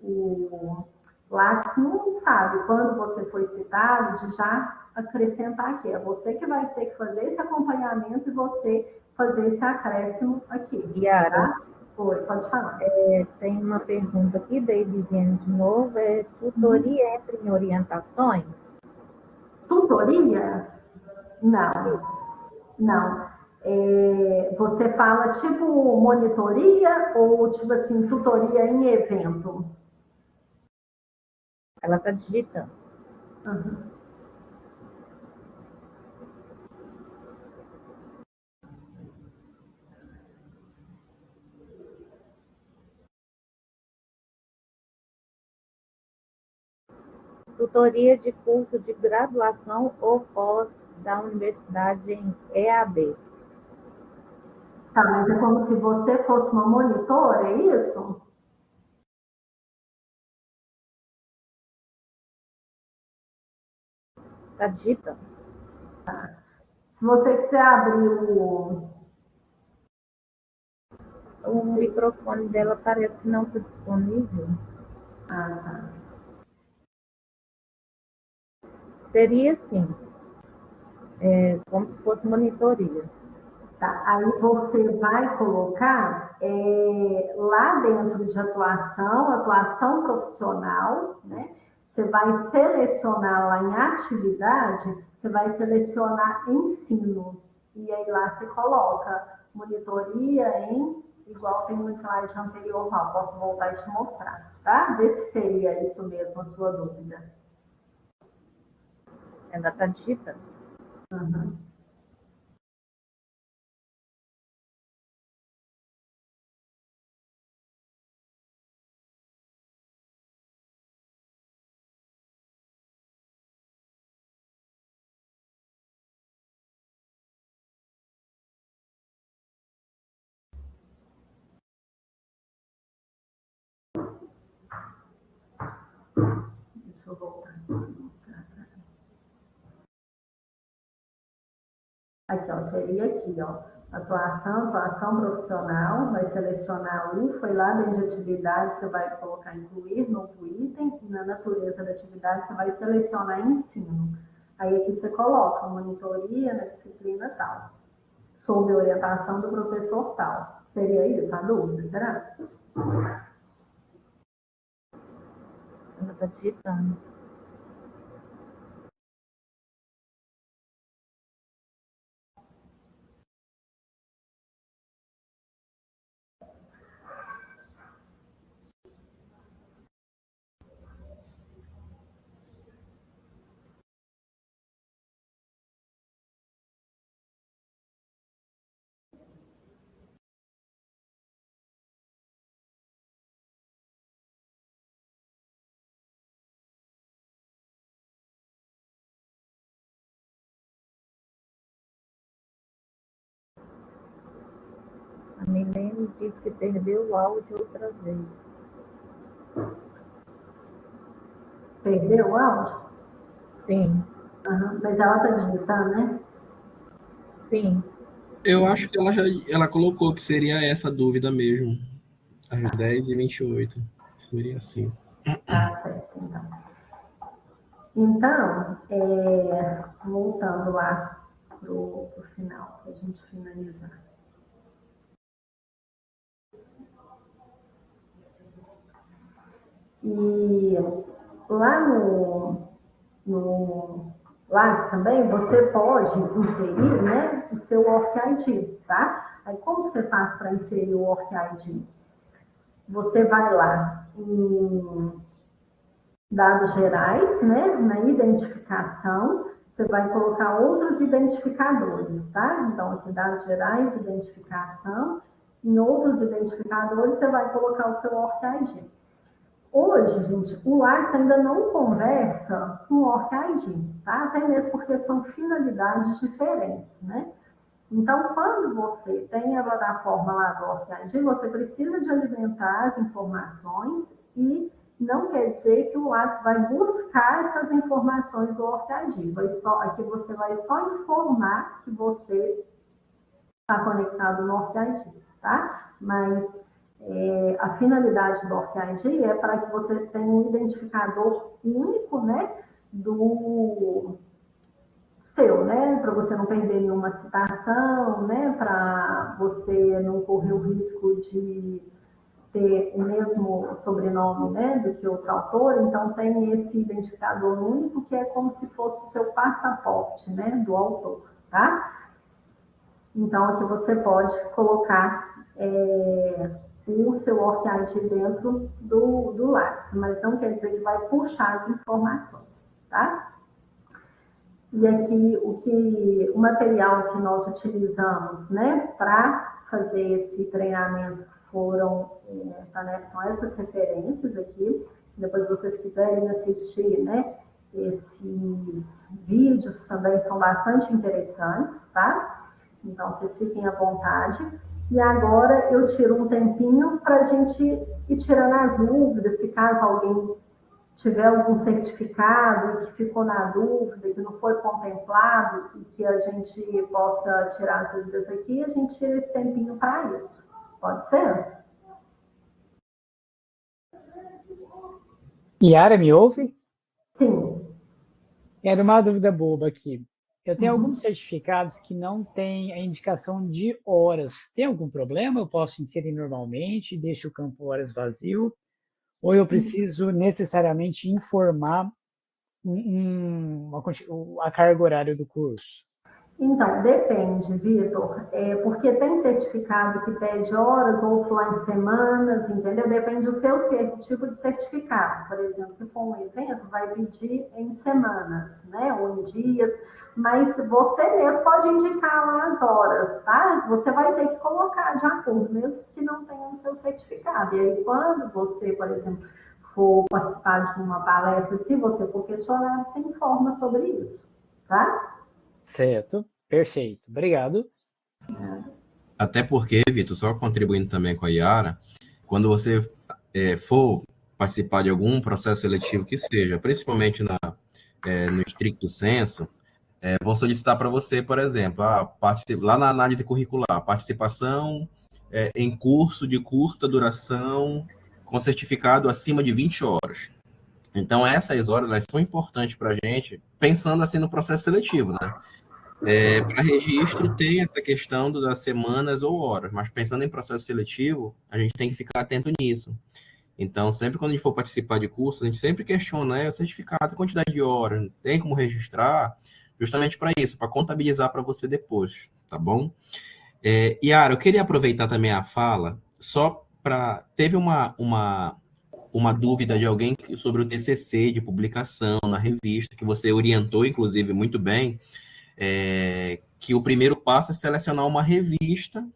O Lattes não sabe quando você foi citado de já acrescentar aqui. É você que vai ter que fazer esse acompanhamento e você fazer esse acréscimo aqui. Yara, tá? Oi, pode falar. Tem uma pergunta aqui da Elisiane de novo. Tutoria entra em orientações? Tutoria? Não. Isso. Não. Você fala tipo monitoria ou tipo assim, tutoria em evento? Ela está digitando. Uhum. Tutoria de curso de graduação ou pós da universidade em EAD. Tá, mas é como se você fosse uma monitora, é isso? Está digitando. Se você quiser abrir O microfone dela parece que não está disponível. tá. Seria assim, como se fosse monitoria. Tá, aí você vai colocar lá dentro de atuação profissional, né? Você vai selecionar lá em atividade, você vai selecionar ensino. E aí lá você coloca monitoria igual tem no slide anterior lá, posso voltar e te mostrar, tá? Vê se seria isso mesmo a sua dúvida. Ela está digitando. Uhum. Deixa eu voltar aqui e mostrar. Aqui, ó, seria aqui, ó, atuação profissional, vai selecionar foi lá dentro de atividade, você vai colocar incluir, novo item, e na natureza da atividade você vai selecionar ensino. Aí aqui você coloca monitoria na disciplina tal, sob orientação do professor tal. Seria isso a dúvida, será? Ela está digitando. A Milene diz que perdeu o áudio outra vez. Perdeu o áudio? Sim. Uhum. Mas ela está digitando, né? Sim. Eu acho que ela colocou que seria essa dúvida mesmo. Às 10h28. Seria assim. Tá certo, então. Então, voltando lá pro final, para a gente finalizar. E lá no Lattes também, você pode inserir, né, o seu Work ID, tá? Aí, como você faz para inserir o Work ID? Você vai lá em dados gerais, né, na identificação, você vai colocar outros identificadores, tá? Então, aqui, dados gerais, identificação, em outros identificadores, você vai colocar o seu Work ID. Hoje, gente, o Lattes ainda não conversa com o Work ID, tá? Até mesmo porque são finalidades diferentes, né? Então, quando você tem a plataforma lá do Work ID, você precisa de alimentar as informações e não quer dizer que o Lattes vai buscar essas informações do Work ID. Aqui você vai só informar que você está conectado no Work ID, tá? Mas a finalidade do Work ID é para que você tenha um identificador único, né, do seu, né, para você não perder nenhuma citação, né, para você não correr o risco de ter o mesmo sobrenome, né, do que outro autor. Então tem esse identificador único que é como se fosse o seu passaporte, né, do autor, tá? Então aqui você pode colocar o seu Work ID dentro do Lattes, mas não quer dizer que vai puxar as informações, tá? E aqui o material que nós utilizamos, né, para fazer esse treinamento são essas referências aqui. Se depois vocês quiserem assistir, né, esses vídeos também são bastante interessantes, tá? Então vocês fiquem à vontade. E agora eu tiro um tempinho para a gente ir tirando as dúvidas, se caso alguém tiver algum certificado que ficou na dúvida, que não foi contemplado e que a gente possa tirar as dúvidas aqui, a gente tira esse tempinho para isso. Pode ser? Yara, me ouve? Sim. Era uma dúvida boba aqui. Eu tenho alguns certificados que não têm a indicação de horas. Tem algum problema? Eu posso inserir normalmente, deixo o campo horas vazio? Ou eu preciso necessariamente informar a carga horária do curso? Então, depende, Vitor, porque tem certificado que pede horas, outro lá em semanas, entendeu? Depende do seu tipo de certificado. Por exemplo, se for um evento, vai pedir em semanas, né? Ou em dias, mas você mesmo pode indicar lá as horas, tá? Você vai ter que colocar de acordo, mesmo que não tenha no seu certificado. E aí, quando você, por exemplo, for participar de uma palestra, se você for questionado, você informa sobre isso, tá? Certo, perfeito. Obrigado. Até porque, Vitor, só contribuindo também com a Yara, quando você for participar de algum processo seletivo que seja, principalmente no estricto senso, vão solicitar para você, por exemplo, lá na análise curricular, participação em curso de curta duração com certificado acima de 20 horas. Então, essas horas elas são importantes para a gente, pensando assim no processo seletivo, né? Para registro tem essa questão das semanas ou horas, mas pensando em processo seletivo, a gente tem que ficar atento nisso. Então, sempre quando a gente for participar de cursos, a gente sempre questiona, o certificado, a quantidade de horas, tem como registrar, justamente para isso, para contabilizar para você depois, tá bom? Yara, eu queria aproveitar também a fala, só para... Teve uma dúvida de alguém sobre o TCC de publicação na revista, que você orientou, inclusive, muito bem, que o primeiro passo é selecionar uma revista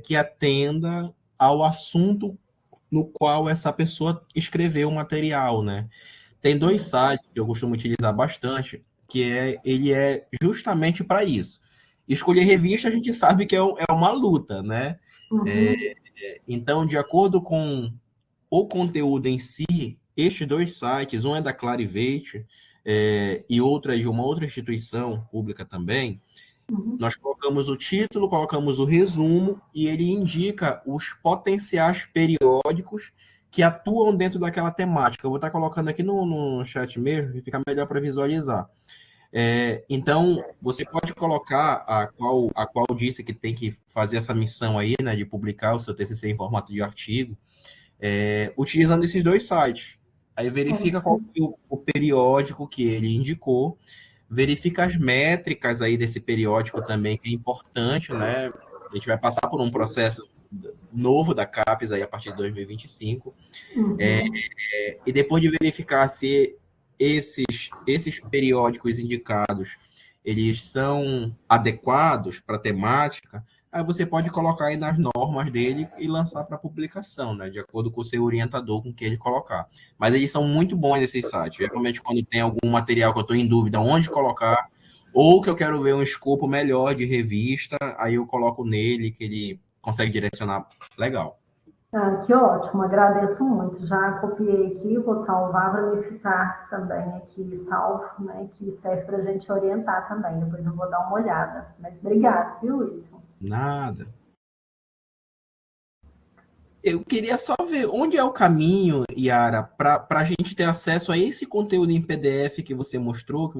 que atenda ao assunto no qual essa pessoa escreveu o material, né? Tem 2 sites que eu costumo utilizar bastante, que ele é justamente para isso. Escolher revista, a gente sabe que é uma luta, né? Então, de acordo com o conteúdo em si, estes 2 sites, um é da Clarivate e outro é de uma outra instituição pública também, Nós colocamos o título, colocamos o resumo e ele indica os potenciais periódicos que atuam dentro daquela temática. Eu vou estar colocando aqui no chat mesmo, que fica melhor para visualizar. Então, você pode colocar a qual disse que tem que fazer essa missão aí, né, de publicar o seu TCC em formato de artigo, utilizando esses dois sites. Aí verifica qual foi o periódico que ele indicou, verifica as métricas aí desse periódico também, que é importante, né? A gente vai passar por um processo novo da CAPES aí a partir de 2025. E depois de verificar se esses periódicos indicados, eles são adequados para a temática, aí você pode colocar aí nas normas dele e lançar para publicação, né, de acordo com o seu orientador com que ele colocar. Mas eles são muito bons esses sites. Geralmente, quando tem algum material que eu estou em dúvida onde colocar, ou que eu quero ver um escopo melhor de revista, aí eu coloco nele, que ele consegue direcionar legal. Que ótimo, agradeço muito. Já copiei aqui, vou salvar para me ficar também aqui salvo, né? Que serve para a gente orientar também. Depois eu vou dar uma olhada. Mas obrigado, viu, Wilson? Nada. Eu queria só ver onde é o caminho, Yara, para a gente ter acesso a esse conteúdo em PDF que você mostrou,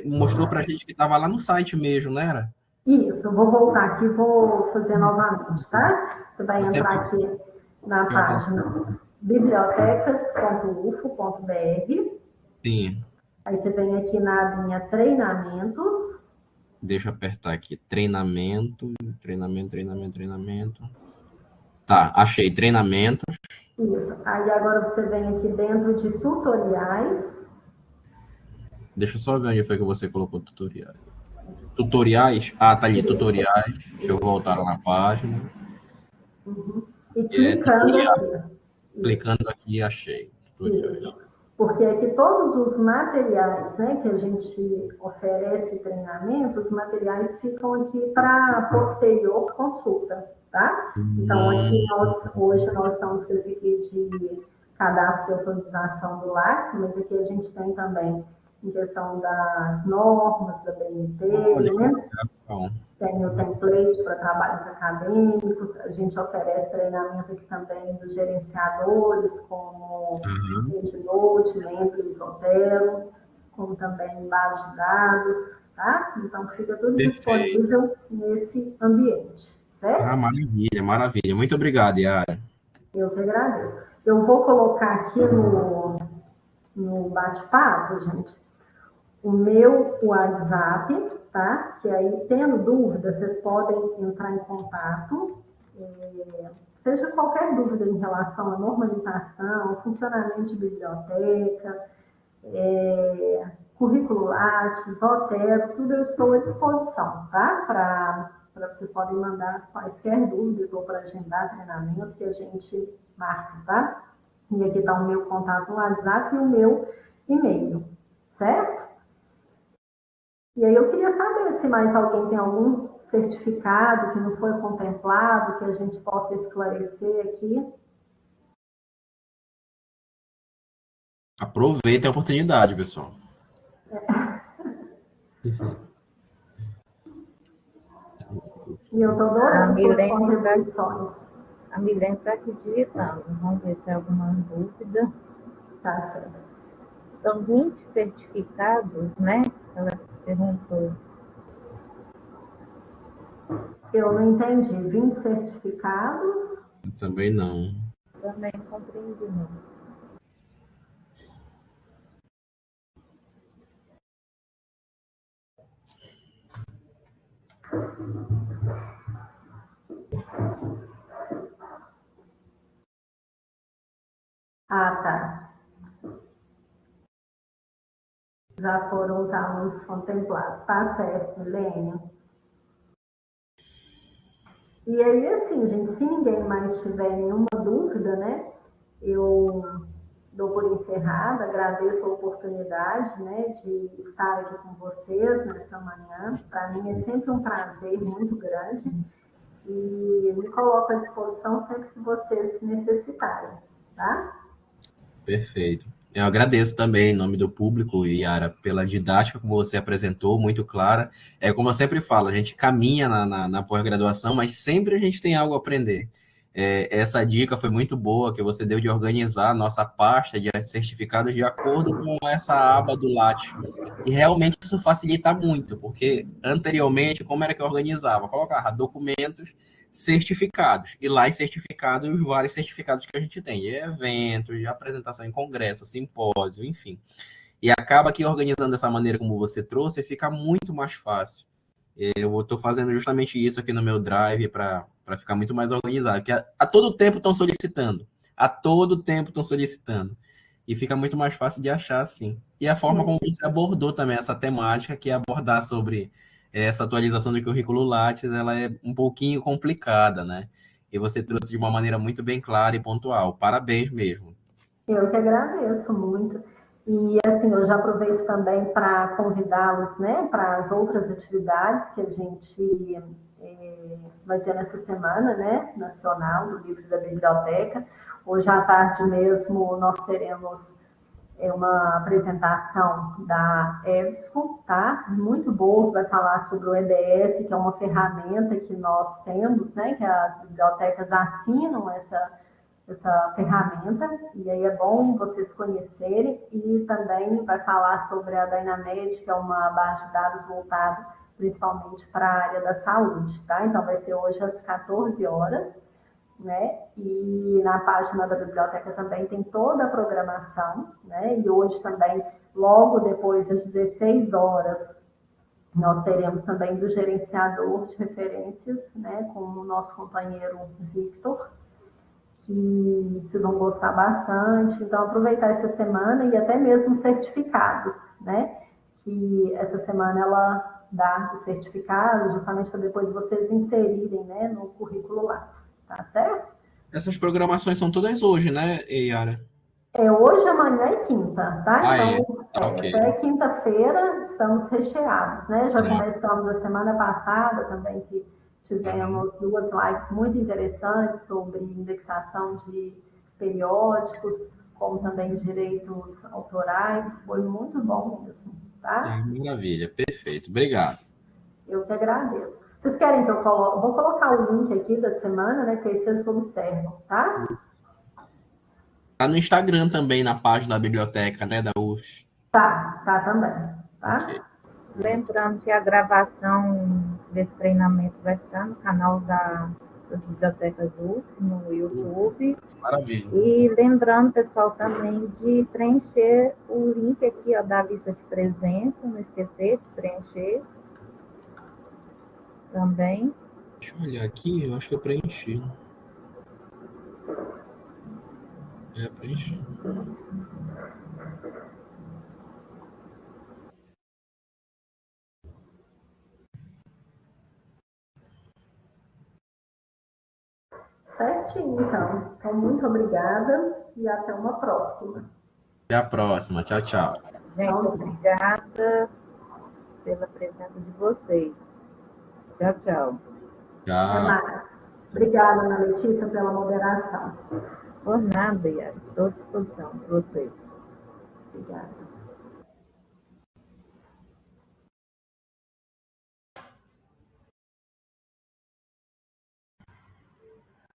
mostrou para a gente que estava lá no site mesmo, não era? Isso, eu vou voltar aqui e vou fazer novamente, tá? Você vai entrar aqui na página bibliotecas.ufo.br. Sim. Aí você vem aqui na linha treinamentos. Deixa eu apertar aqui. Treinamento. Tá, achei treinamentos. Isso. Aí agora você vem aqui dentro de tutoriais. Deixa eu só ver onde foi que você colocou tutoriais. Tutoriais? Ah, tá ali, tutoriais. Deixa eu voltar lá na página. E clicando aqui. Clicando aqui, achei. Isso. Porque aqui todos os materiais, né, que a gente oferece treinamento, os materiais ficam aqui para posterior consulta, tá? Então, aqui hoje nós estamos com esse aqui de cadastro e autorização do Lattes, mas aqui a gente tem também em questão das normas da BNT, né? Tem o template para trabalhos acadêmicos, a gente oferece treinamento aqui também dos gerenciadores, como EndNote, Mentor, Zotero, como também base de dados, tá? Então, fica tudo disponível nesse ambiente, certo? Ah, maravilha, maravilha. Muito obrigado, Yara. Eu que agradeço. Eu vou colocar aqui no bate-papo, gente, o meu WhatsApp, tá? Que aí, tendo dúvida, vocês podem entrar em contato, seja qualquer dúvida em relação à normalização, funcionamento de biblioteca, currículo Lattes, Zotero, tudo eu estou à disposição, tá? Para vocês podem mandar quaisquer dúvidas ou para agendar treinamento que a gente marca, tá? E aqui está o meu contato no WhatsApp e o meu e-mail, certo? E aí eu queria saber se mais alguém tem algum certificado que não foi contemplado, que a gente possa esclarecer aqui. Aproveita a oportunidade, pessoal. E eu estou adorando suas contribuições. A Milene está aqui digitando. Vamos ver se há alguma dúvida. Tá certo. São 20 certificados, né? Ela perguntou. Eu não entendi. 20 certificados? Também não. Também não compreendi, não. Ah, tá. Já foram os alunos contemplados. Tá certo, Milênio. E aí, assim, gente, se ninguém mais tiver nenhuma dúvida, né, eu dou por encerrada, agradeço a oportunidade, né, de estar aqui com vocês nessa manhã. Para mim é sempre um prazer muito grande e me coloco à disposição sempre que vocês necessitarem, tá? Perfeito. Eu agradeço também, em nome do público, Yara, pela didática como você apresentou, muito clara. É como eu sempre falo, a gente caminha na pós-graduação, mas sempre a gente tem algo a aprender. Essa dica foi muito boa que você deu de organizar a nossa pasta de certificados de acordo com essa aba do Lattes. E realmente isso facilita muito, porque anteriormente, como era que eu organizava? Colocava documentos, certificados. E lá em certificados, os vários certificados que a gente tem, de eventos, de apresentação em congresso, simpósio, enfim. E acaba que organizando dessa maneira como você trouxe, fica muito mais fácil. Eu estou fazendo justamente isso aqui no meu Drive para ficar muito mais organizado, porque a todo tempo estão solicitando. A todo tempo estão solicitando. E fica muito mais fácil de achar, assim. E a forma como você abordou também essa temática, que é abordar sobre essa atualização do currículo Lattes, ela é um pouquinho complicada, né? E você trouxe de uma maneira muito bem clara e pontual. Parabéns mesmo. Eu que agradeço muito. E assim, eu já aproveito também para convidá-los, né, para as outras atividades que a gente vai ter nessa semana, né, nacional do livro da biblioteca. Hoje à tarde mesmo nós teremos uma apresentação da EBSCO, tá? Muito boa, que vai falar sobre o EDS, que é uma ferramenta que nós temos, né, que as bibliotecas assinam essa ferramenta, e aí é bom vocês conhecerem, e também vai falar sobre a Dynamed, que é uma base de dados voltada principalmente para a área da saúde, tá? Então vai ser hoje às 14 horas, né? E na página da biblioteca também tem toda a programação, né? E hoje também, logo depois, às 16 horas, nós teremos também do gerenciador de referências, né? Com o nosso companheiro Victor, que vocês vão gostar bastante. Então, aproveitar essa semana e até mesmo certificados, né? Que essa semana ela dá os certificados justamente para depois vocês inserirem, né, no currículo Lattes, tá certo? Essas programações são todas hoje, né, Yara? É hoje, amanhã e quinta, tá? Então, Tá, ok. até quinta-feira estamos recheados, né? Já Tá. começamos a semana passada também, que tivemos duas lives muito interessantes sobre indexação de periódicos, como também direitos autorais. Foi muito bom mesmo, tá? Maravilha, perfeito. Obrigado. Eu que agradeço. Vocês querem que eu coloque? Vou colocar o link aqui da semana, né? Que aí vocês observam, tá? Tá no Instagram também, na página da biblioteca, né, da UFS. Tá também, tá? Ok. Lembrando que a gravação desse treinamento vai estar no canal das bibliotecas UF, no YouTube. Maravilha. E lembrando, pessoal, também de preencher o link aqui, ó, da lista de presença, não esquecer de preencher também. Deixa eu olhar aqui, eu acho que eu preenchi. Preenchi. Certinho, então. Então, muito obrigada e até uma próxima. Até a próxima. Tchau, tchau. Gente, obrigada pela presença de vocês. Tchau, tchau. Até mais. Obrigada, Ana Letícia, pela moderação. Por nada, Yara. Estou à disposição de vocês. Obrigada.